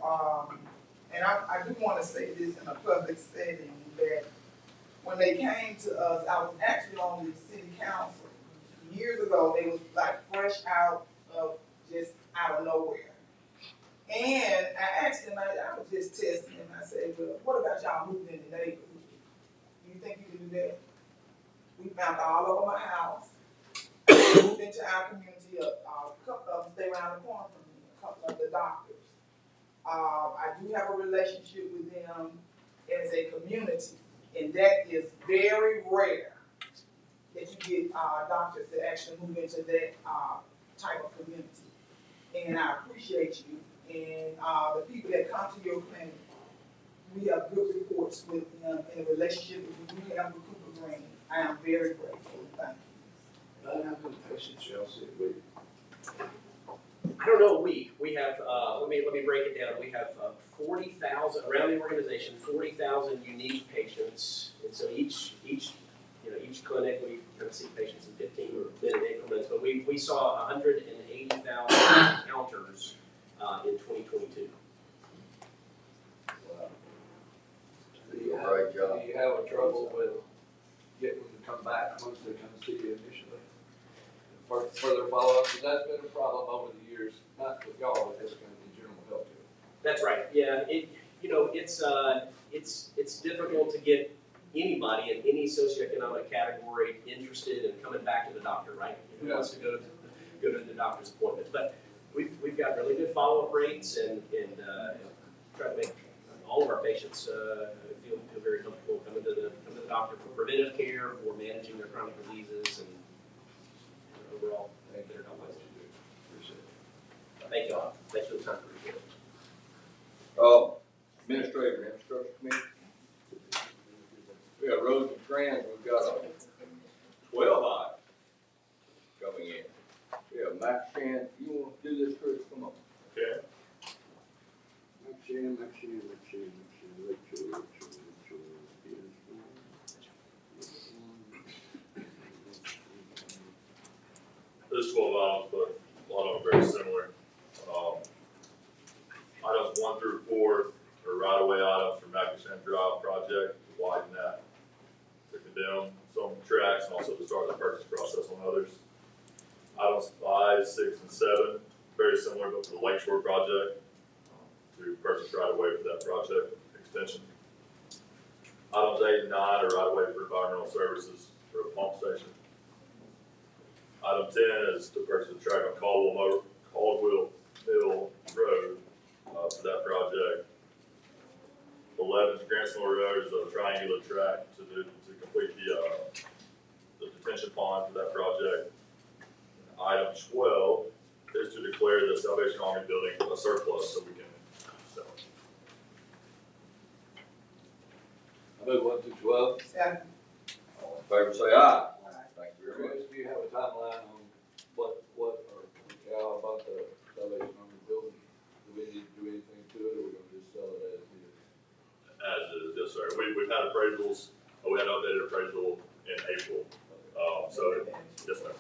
and I do want to say this in a public setting, that when they came to us, I was actually on the city council. Years ago, they was like fresh out of nowhere. And I asked them, I was just testing them, I said, well, what about y'all moving in the neighborhood? Do you think you can do that? We found all over my house, moved into our community, a couple of them stay around the corner from me, a couple of the doctors. I do have a relationship with them as a community, and that is very rare that you get doctors to actually move into that type of community. And I appreciate you. And the people that come to your clinic, we have good reports with them in a relationship that we have with Cooper Green. I am very grateful. Thank you. How many patients y'all see a week? I don't know a week. We have, let me break it down. We have 40,000, around the organization, 40,000 unique patients. And so each clinic, we kind of see patients in 15-minute increments, but we saw 180,000 encounters in 2022. Wow. Do you have a trouble with getting them to come back once they come see you initially? For further follow-up, because that's been a problem over the years, not with y'all, but just kind of in general health care. That's right. Yeah, it's difficult to get anybody in any socioeconomic category interested in coming back to the doctor, right? Who wants to go to the doctor's appointment? But we've got really good follow-up rates and try to make all of our patients feel very comfortable coming to the doctor for preventive care, for managing their chronic diseases, and overall better health. Thank you all. Thanks for the time. Appreciate it. Administrator, infrastructure committee. We got roads and trans, we've got 12 items coming in. We have Max Shan, you want to do this, Chris? Come on. Okay. There's 12 items, but a lot of them are very similar. Items 1 through 4 are right-of-way items for Mackinson Drive project, to widen that, to condemn some tracks, and also to start the purchase process on others. Items 5, 6, and 7, very similar, but for the Lakeshore project, to purchase right-of-way for that project extension. Items 8 and 9 are right-of-way for environmental services for a pump station. Item 10 is to purchase a track on Caldwell Mill Road for that project. 11 is Grantsville Road is a triangular track to complete the detention pond for that project. Item 12 is to declare the Salvation Army building a surplus so we can sell it. I move 1 through 12. Second. All in favor, say aye. Thank you very much. Chris, do you have a timeline on what or how about the Salvation Army building? Do we need to do anything to it, or we're gonna just sell it as is? As is, yes, sir. We've had appraisals, we had an updated appraisal in April. So, yes, ma'am.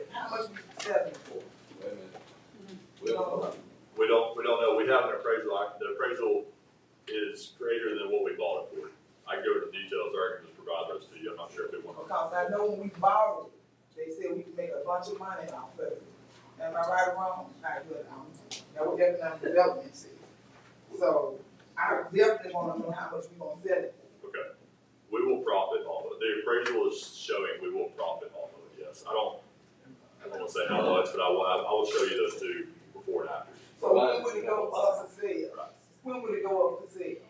How much we selling for? Wait a minute. We don't know. We don't know. We have an appraisal. The appraisal is greater than what we bought it for. I can go into details, or I can just provide those to you. I'm not sure if they want to. Because I know when we borrowed, they said we could make a bunch of money off of it. Am I right or wrong? Not good. That was economic development said. So I definitely want to know how much we gonna sell it for. Okay. We will profit off of it. The appraisal is showing we will profit off of it, yes. I don't want to say how much, but I will show you those two before and after. So when would it go up for sale? When would it go up for sale?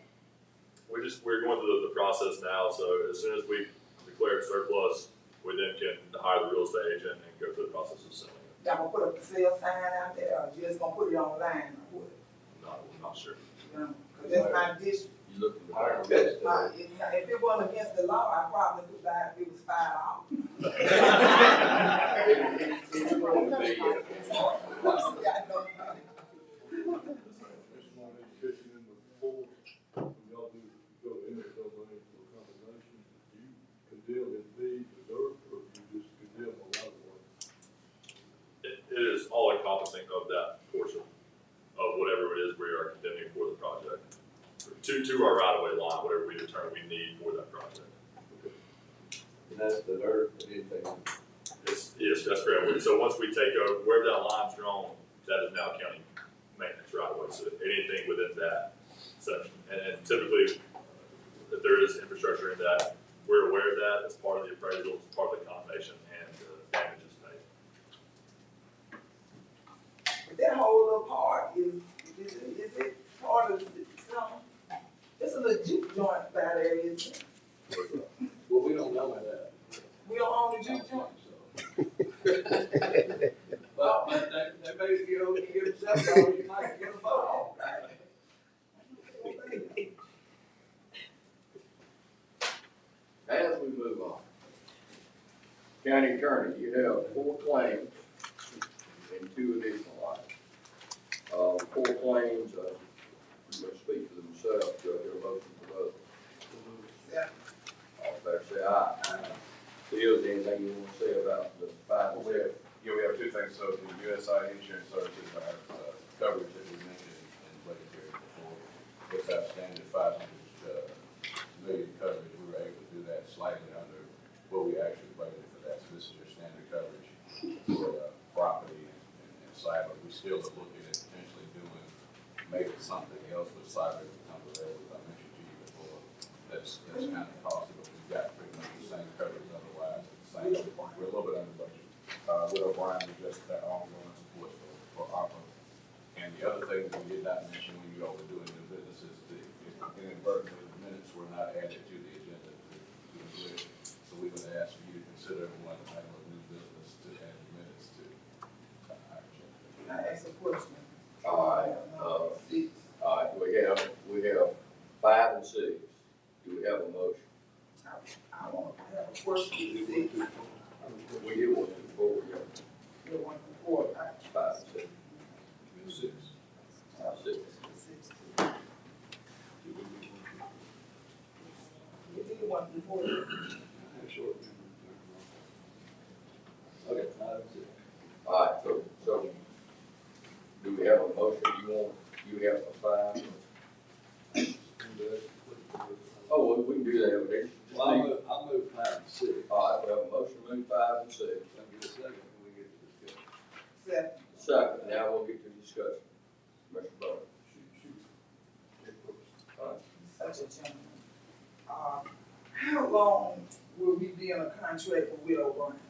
We're going through the process now, so as soon as we declare it surplus, we then can hire the real estate agent and go through the process of selling it. Y'all gonna put a for sale sign out there, or you just gonna put it online or what? I'm not sure. You know, 'cause that's my district. You looking to Hire buy them. If it wasn't against the law, I probably could buy it if it was $5. It's going to be, Got no money. Mr. Martin, education in the full, when y'all do go in there, those money for compensation, do you condemn in fee to dirt, or do you just condemn a lot of work? It is all encompassing of that portion of whatever it is we are condemning for the project. To our right-of-way line, whatever we determine we need for that project. And that's the dirt, anything. Yes, that's correct. So once we take over, wherever that line's drawn, that is now county maintenance right-of-way. So anything within that section. And typically, if there is infrastructure in that, we're aware of that as part of the appraisal, as part of the condemnation, and damages made. That whole little part is it part of some, it's a little juke joint by there, isn't it? Well, we don't know that. We don't own the juke joint. But that maybe, you give them $7, you might get a vote. as we move on. County attorney, you have 4 claims and 2 additional items. 4 claims, pretty much speak for themselves. Do I hear a motion for those? Yeah. All in favor, say aye. Bill, is there anything you want to say about the 5 and 7? Yeah, we have 2 things. So the USI Insurance Services have coverage that we mentioned in place here before. With that standard 500 million coverage, we were able to do that slightly under what we actually budgeted for that. So this is your standard coverage for property and cyber. We still are looking at potentially doing maybe something else with cyber that comes available, as I mentioned to you before. that's kind of costly, but we've got pretty much the same coverage otherwise, we're a little bit under budget. Widow Brian is just their ongoing support for ARPA. And the other thing that we did not mention when you all were doing new business is the inadvertently the minutes were not added to the agenda to include. So we would ask for you to consider one item of new business to add minutes to our agenda. Can I ask a question? All right, Six. all right, we have 5 and 6. Do we have a motion? I want to have a question with six. We did 1 through 4, yeah. The one before, right? 5 and 6. 6. 6. Six. You did one before. Okay, item 6. All right, so do we have a motion? You have a 5? Oh, well, we can do that. Okay. I'll move 5 and 6. All right, we have a motion to move 5 and 6. I'll get a second when we get to discussion. Seven. Second, now we'll get to discussion. Mr. Bowler. All right. Such a gentleman. How long will we be in a contract with Widow Brian?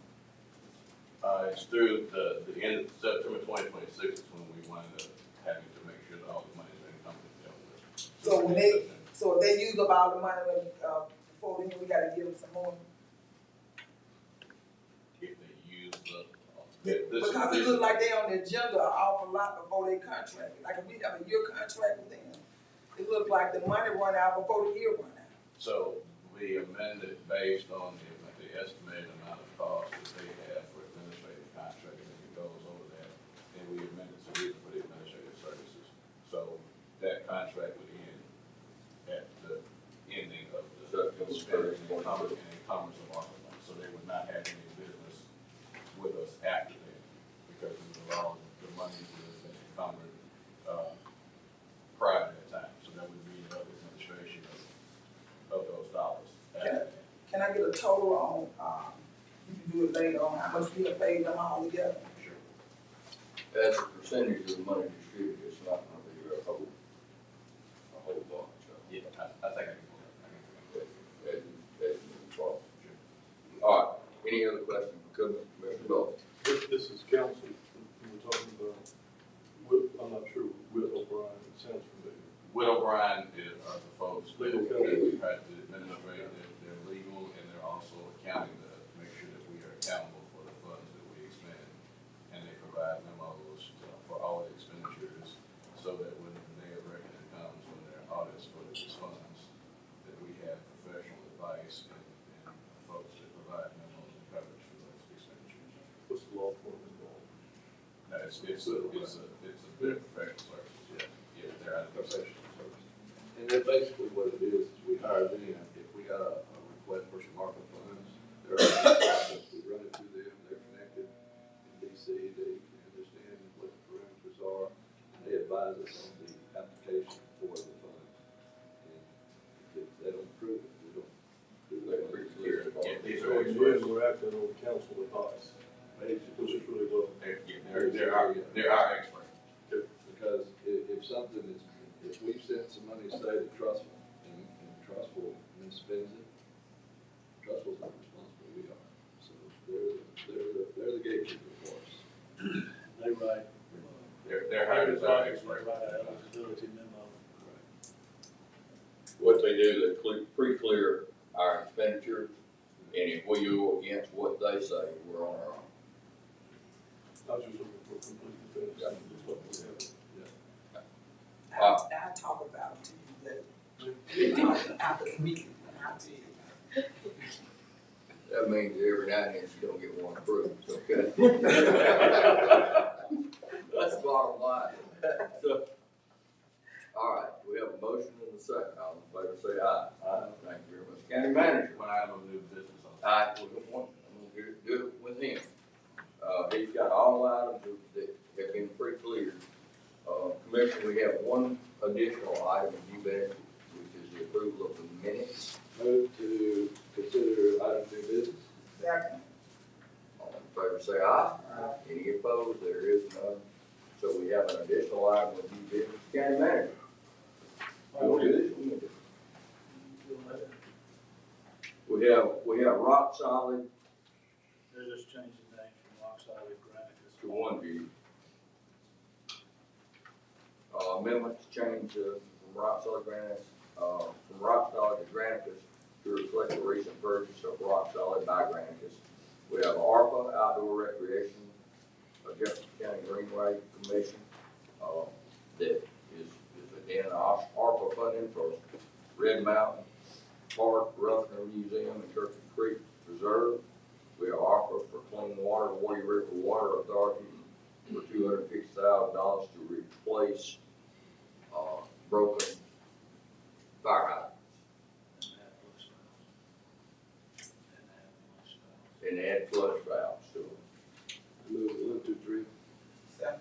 It's through the end of September 2026 is when we wind up having to make sure that all the money's been dealt with. So if they use up all the money, before then, we gotta give them some more? If they use the, Because it looks like they on the agenda an awful lot before they contract. Like if we have a year contract with them, it looks like the money run out before the year run out. So we amend it based on the estimated amount of cost that they have for administrative contracting, and it goes over that. And we amend it so we can put administrative services. So that contract would end at the ending of the spending and encumbrance of our money. So they would not have any business with us after that because of all the money that has been encumbered prior to that time. So that would be the administration of those dollars. Can I get a total on, you can do it later on, how much we have paid them all together? Sure. As a percentage of the money distributed, it's not going to be a whole bunch. Yeah, I think I can pull that. All right, any other questions for Commissioner Bowles? This is council, we were talking about, I'm not sure, Will O'Brien, it sounds familiar. Widow Brian are the folks that Legal we try to administrate, they're legal and they're also accounting to make sure that we are accountable for the funds that we expend. And they provide memos for all the expenditures so that when the day of reckoning comes, when there are audits for these funds, that we have professional advice and folks that provide memos and coverage for those expenditures. What's the law firm involved? No, it's a bit of professional services, yeah, they're out of professional services. And then basically what it is we hire them, if we got a request for some ARPA funds, we run it through them, they're connected in DC, they understand what the parameters are, and they advise us on the application for the funds. And if they don't approve it, we don't do They're that. pretty clear. Yeah, these So are in the experts. end, we're acting on council advice, which is really well. They're our experts. Because if something is, if we've sent some money, say, to Trustful, and Trustful misspends it, Trustful's not responsible, we are. So they're the gatekeeper for us. They write. They're hired as our They experts. write an eligibility memo. What they do, they pre-clear our expenditures, and if we go against what they say, we're on our own. I was just looking for complete defense, that's what we have. I'll talk about it to you later. After the meeting, I'll tell you. That means every now and then you don't get one approved, okay? That's the bottom line. So, all right, we have a motion and a second. All in favor, say aye. Aye. Thank you very much. County manager. When I have a new business on. All right, I'm gonna do it with him. He's got all items that have been pre-cleared. Commissioner, we have one additional item of new business, which is the approval of the minutes. Move to consider item new business. Second. All in favor, say aye. Aye. Any opposed? There is none. So we have an additional item of new business. County manager. You want to do this? You want to do it? We have Rock Solid They're just changing names from Rock Solid Granite. to One View. Amendments change from Rock Solid Granite, from Rock Solid to Granicus to reflect the recent purchase of Rock Solid by Granicus. We have ARPA, Outdoor Recreation, Jefferson County Greenway Commission, that is again, ARPA funding for Red Mountain Park, Ruffner Museum, and Turkey Creek Reserve. We have ARPA for Clean Water, Warrior River Water Authority for $250,000 to replace broken fire hydrants and add flush valves to them. Move it 1, 2, 3. Second.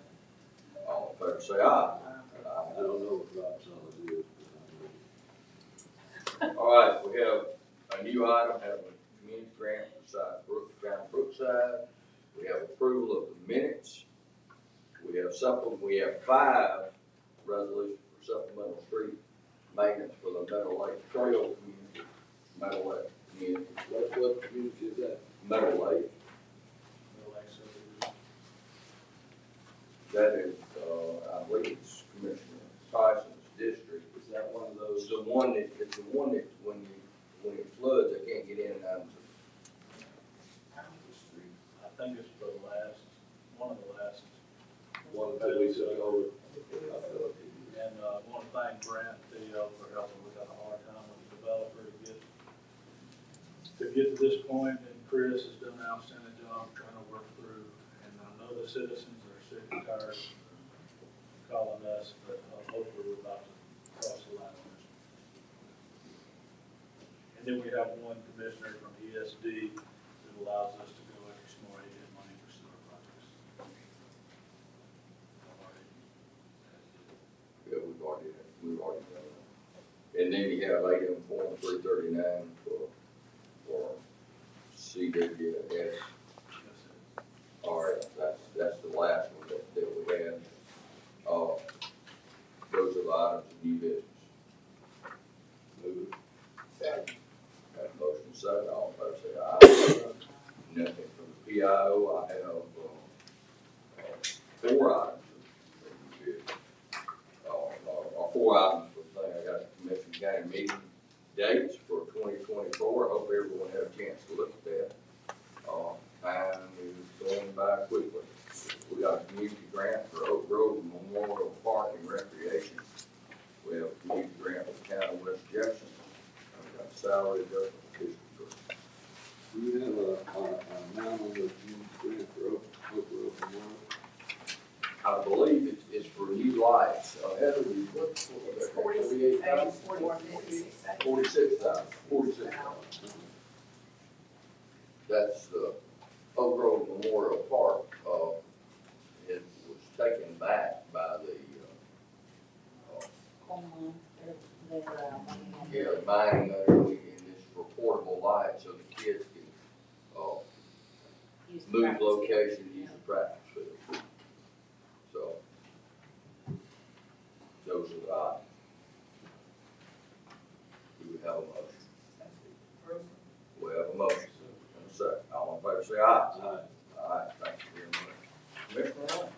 All in favor, say aye. I don't know what rock solid is, but All right, we have a new item, having a community grant for down Brookside. We have approval of the minutes. We have 5 resolutions for supplemental street maintenance for the Meadow Lake Trail community. Meadow Lake community. what community is that? Meadow Lake, Middle Lake subdivision. that is, I believe it's Commissioner Tyson's district. Is that one of It's those? the one that when it floods, they can't get in and out of the street. I think it's the last, one of the last. One that we took over. And, one thing, Brent, for helping, we got a hard time with the developer to get to this point, and Chris has done an outstanding job trying to work through, and I know the citizens are sick and tired of calling us, but hopefully we're about to cross the line on this. And then we have one commissioner from ESD that allows us to go after some more ADM money for sewer projects. Yeah, we've already done that. And then you have item form 339 for CWS. All right, that's the last one that we had. Those are the items of new business. Move it. Second. Have a motion second, all in favor say aye. Nothing from the PIO, I have 4 items of new business. Or 4 items for the thing. I got Commission County meeting dates for 2024. I hope everyone had a chance to look at that. Time is going by quickly. We got a community grant for Oak Grove Memorial Park and Recreation. We have a community grant for the town of West Jefferson. We got salary adjustment for district. Do you have a amount on the community grant for Oak Grove Memorial? I believe it's for new lights. Heather, what was that? 48,000? 46,000. 46,000. That's the Oak Grove Memorial Park. It was taken back by the, buying underneath in this for portable lights so the kids can, move location, use the practice field. So, those are the items. Do we have a motion? We have a motion. And a second. All in favor say aye. Aye. Aye, thank you very much. Commissioner Lane?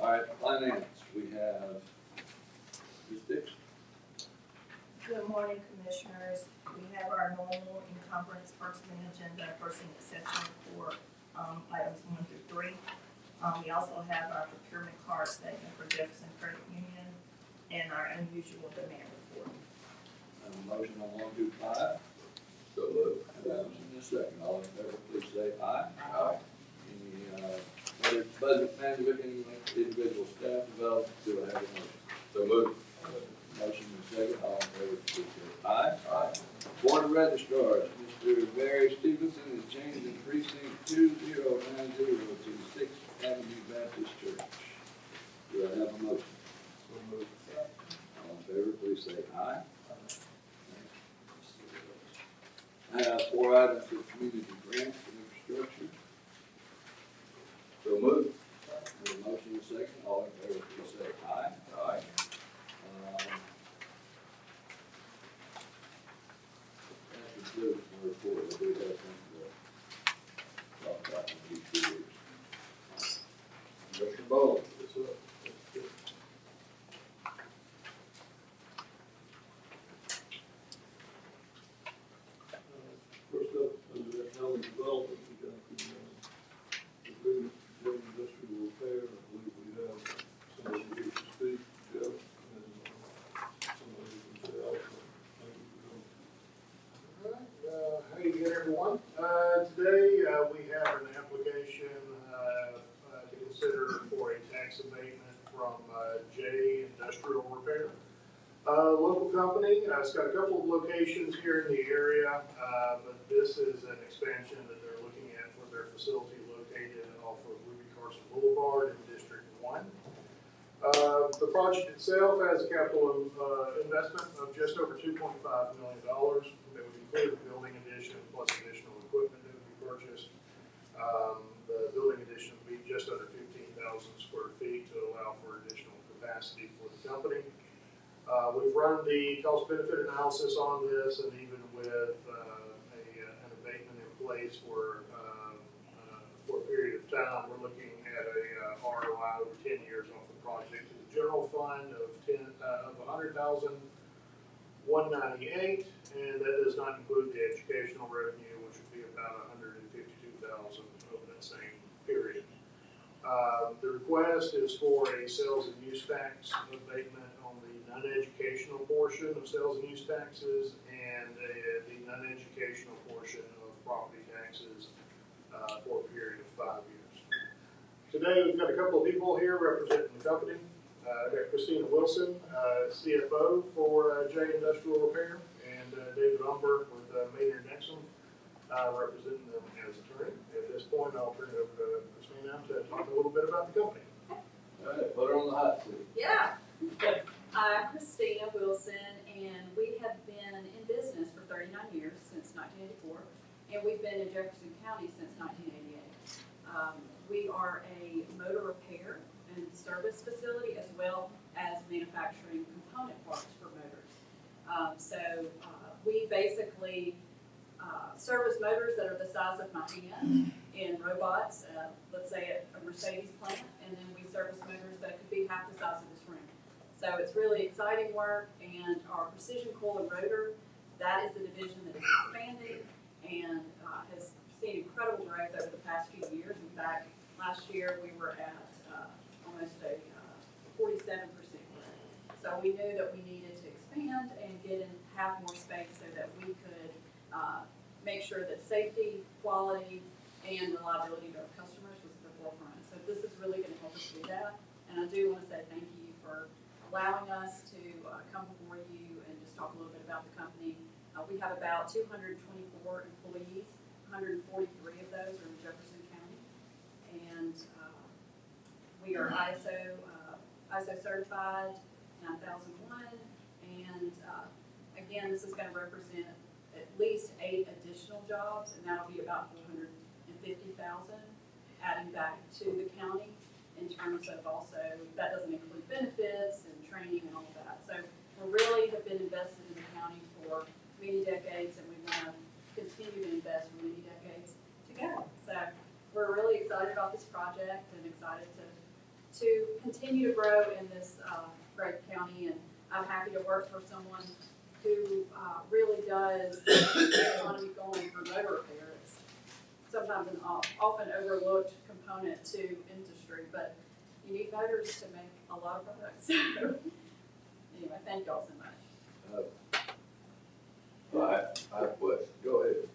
All right, finance, we have Ms. Dixon. Good morning, Commissioners. We have our normal encumbrance purchasing agenda, purchasing exception for items 1 through 3. We also have our procurement card statement for Jefferson Credit Union and our unusual demand report. Motion on 1 through 5. So moved. Have a motion in a second. All in favor, please say aye. Aye. Any other budget management, any individual staff development, do I have a motion? So moved. Motion in a second. All in favor, please say aye. Aye. Board of Registrars, Mr. Barry Stevenson is changing precinct 2090 to 6th Avenue Baptist Church. Do I have a motion? So moved. All in favor, please say aye. I have 4 items for community grants and infrastructure. So moved. Have a motion in a second. All in favor, please say aye. Aye. Local company, it's got a couple of locations here in the area, but this is an expansion that they're looking at for their facility located off of Ruby Carson Boulevard in District 1. The project itself has a capital investment of just over $2.5 million. That would include a building addition plus additional equipment that would be purchased. The building addition would be just under 15,000 square feet to allow for additional capacity for the company. We've run the cost benefit analysis on this, and even with an abatement in place for a period of time, we're looking at a ROI over 10 years off the project to the general fund of $100,198, and that does not include the educational revenue, which would be about $152,000 over that same period. The request is for a sales and use tax abatement on the non-educational portion of sales and use taxes and the non-educational portion of property taxes for a period of 5 years. Today, we've got a couple of people here representing the company. I've got Christina Wilson, CFO for J Industrial Repair, and David Umber with Maynard Nexum, representing them as attorney. At this point, I'll turn it over to Christina to talk a little bit about the company. All right, put her on the hot seat. Yeah. I'm Christina Wilson, and we have been in business for 39 years, since 1984, and we've been in Jefferson County since 1988. We are a motor repair and service facility as well as manufacturing component parts for motors. We basically service motors that are the size of my hand in robots, let's say at a Mercedes plant, and then we service motors that could be half the size of this room. So it's really exciting work, and our precision coil and rotor, that is the division that is expanding and has seen incredible growth over the past few years. In fact, last year we were at almost a 47% growth. So we knew that we needed to expand and have more space so that we could make sure that safety, quality, and reliability to our customers was at the forefront. So this is really going to help us do that. And I do want to say thank you for allowing us to come before you and just talk a little bit about the company. We have about 224 employees. 143 of those are in Jefferson County. And we are ISO certified 9001. And again, this is going to represent at least 8 additional jobs, and that'll be about $450,000 adding back to the county in terms of also, that doesn't include benefits and training and all of that. So we really have been invested in the county for many decades, and we want to continue to invest for many decades to go. So we're really excited about this project and excited to continue to grow in this great county, and I'm happy to work for someone who really does keep the economy going for motor repair. It's sometimes an often overlooked component to industry, but you need motors to make a lot of products. Anyway, thank y'all so much. I have a question. Go ahead.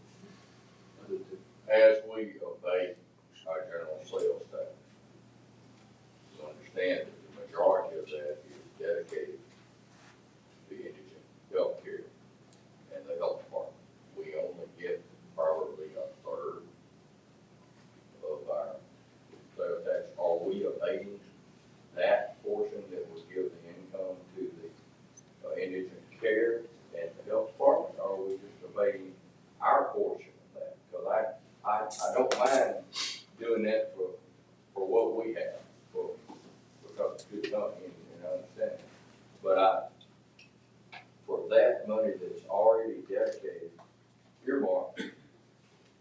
As we abate our general sales tax, you understand that the majority of that is dedicated to indigent health care and the health department. We only get probably a third of our sales tax. Are we abating that portion that would give the income to the indigent care and the health department, or are we just abating our portion of that? Because I don't mind doing that for what we have, because it's good company and I understand it. But for that money that's already dedicated, earmarked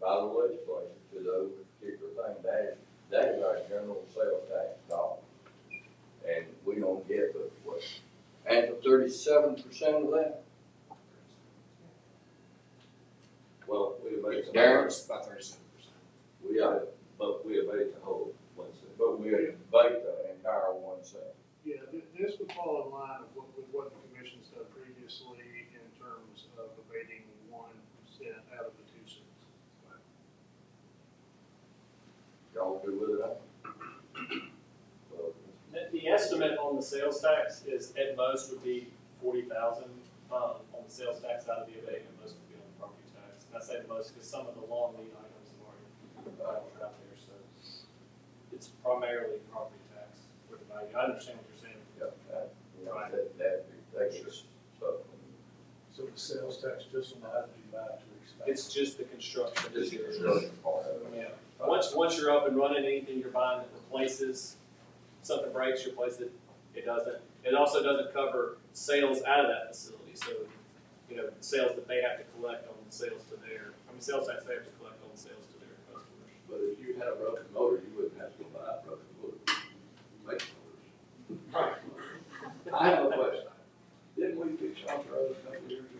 by the legislature to those particular things, that is our general sales tax dollar. And we don't get but what? And 37% of that? Well, we abate Darren? about 37%. But we abate the whole 1 cent. But we abate the entire 1 cent. Yeah, this would fall in line with what the commission's done previously in terms of abating 1 cent out of the 2 cents. Y'all good with it? The estimate on the sales tax is at most would be 40,000, on the sales tax side of the abatement, most would be on the property tax. And I say the most because some of the long lead items have already, are out there, so it's primarily property tax with the value. I understand what you're saying. Yep, that gets stuff. So the sales tax just on how you buy to expect. It's just the construction. Just the construction part of it. Yeah. Once you're up and running, anything you're buying that replaces, something breaks, you replace it, it doesn't. It also doesn't cover sales out of that facility, so, sales that they have to collect on the sales to sales tax they have to collect on the sales to their customers. But if you had a broken motor, you wouldn't have to go buy a broken motor. Make motors. Right. I have a question. Didn't we fix Shaw Road a couple of years ago?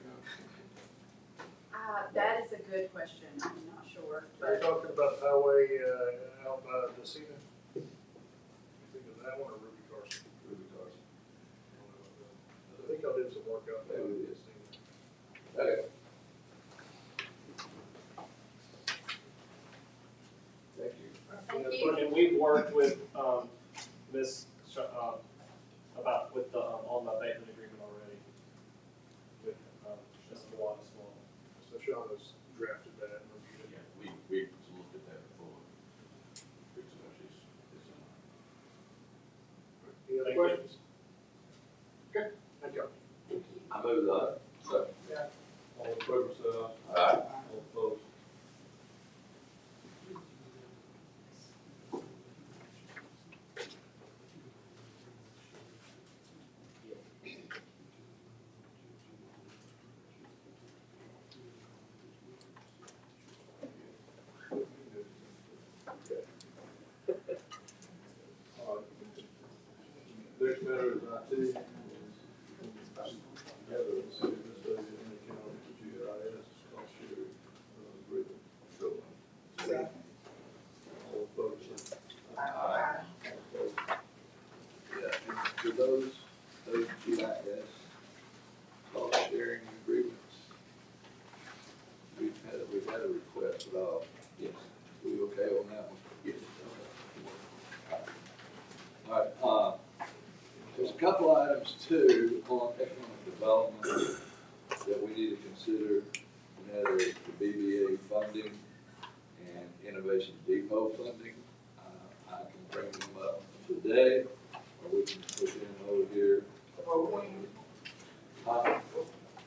That is a good question, I'm not sure, Are you but talking about highway, out by Decina? You think of that one or Ruby Carson? Ruby Carson. I think I did some work out there. Maybe it is. Okay. Thank you. thank you. And we've worked with, Ms. With the, on the abatement agreement already. With, Ms. Wallace. So Sean has drafted that and reviewed it. Yeah, we looked at that before. Pretty much it's Any other Thank you. questions? Okay, thank you. I move that. So, All in favor, say aye. Aye. All opposed? Next matter is IT. Together with the city administrator and the county for GIS cost sharing agreement. So, Second. all opposed, say Aye. yeah, and for those GIS cost sharing agreements, we've had a request about, yes, we okay on that one? Yes. All right, there's a couple items too on economic development that we need to consider. And that is the BBA funding and Innovation Depot funding. I can bring them up today, or we can put them over here. Well, when, Uh,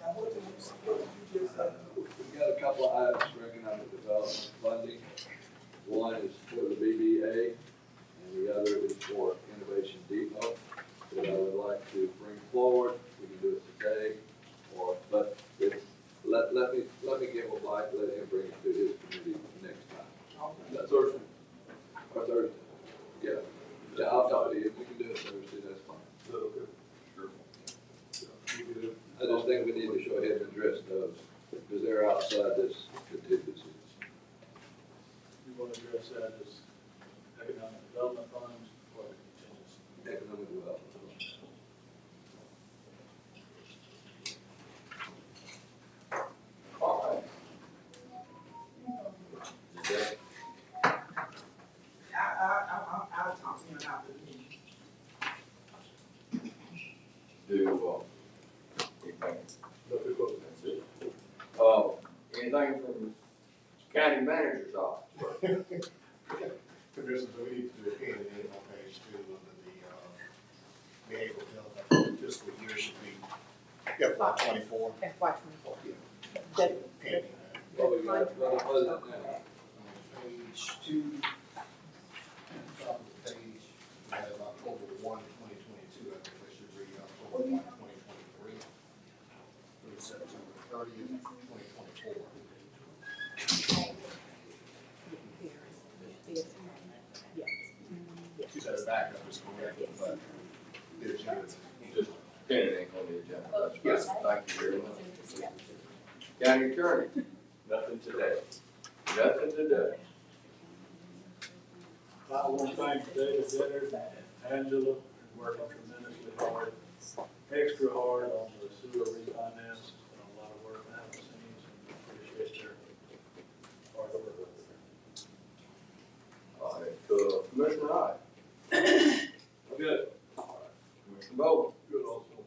now what did you just say? We've got a couple of items for economic development funding. One is for the BBA, and the other is for Innovation Depot that I would like to bring forward. We can do it today, but let me give a light, let him bring it to his committee next time. That's Thursday. Or Thursday. Yeah. Yeah, I'll talk to you. We can do it Thursday, that's fine. Is that okay? Sure. You can do it. I just think we need to show ahead and address those, because they're outside this contingency. You want to address that as economic development funds or contingency? Economic development. All right. Is that I'll talk to him after the meeting. do, anything? Nothing close. That's it. Anything from county manager's office? Commissioners, we need to do a hand in on page 2 under the behavioral health. Fiscal year should be FY24. FY 24. Pending. What we got, what is it now? Page 2, top of the page, we have October 1, 2022. I think that should read October 1, 2023 through September 30th, 2024. She said the backup is correct, but the agenda is Just pending on the agenda. Yes, thank you very much. County attorney? Nothing today. Nothing today. I want to thank David Denner and Angela, for working tremendously hard, extra hard on the sewer refinance. It's been a lot of work behind the scenes, and appreciate their hard work. All right, Commissioner Wright. Good. Commissioner Bowe. Good also.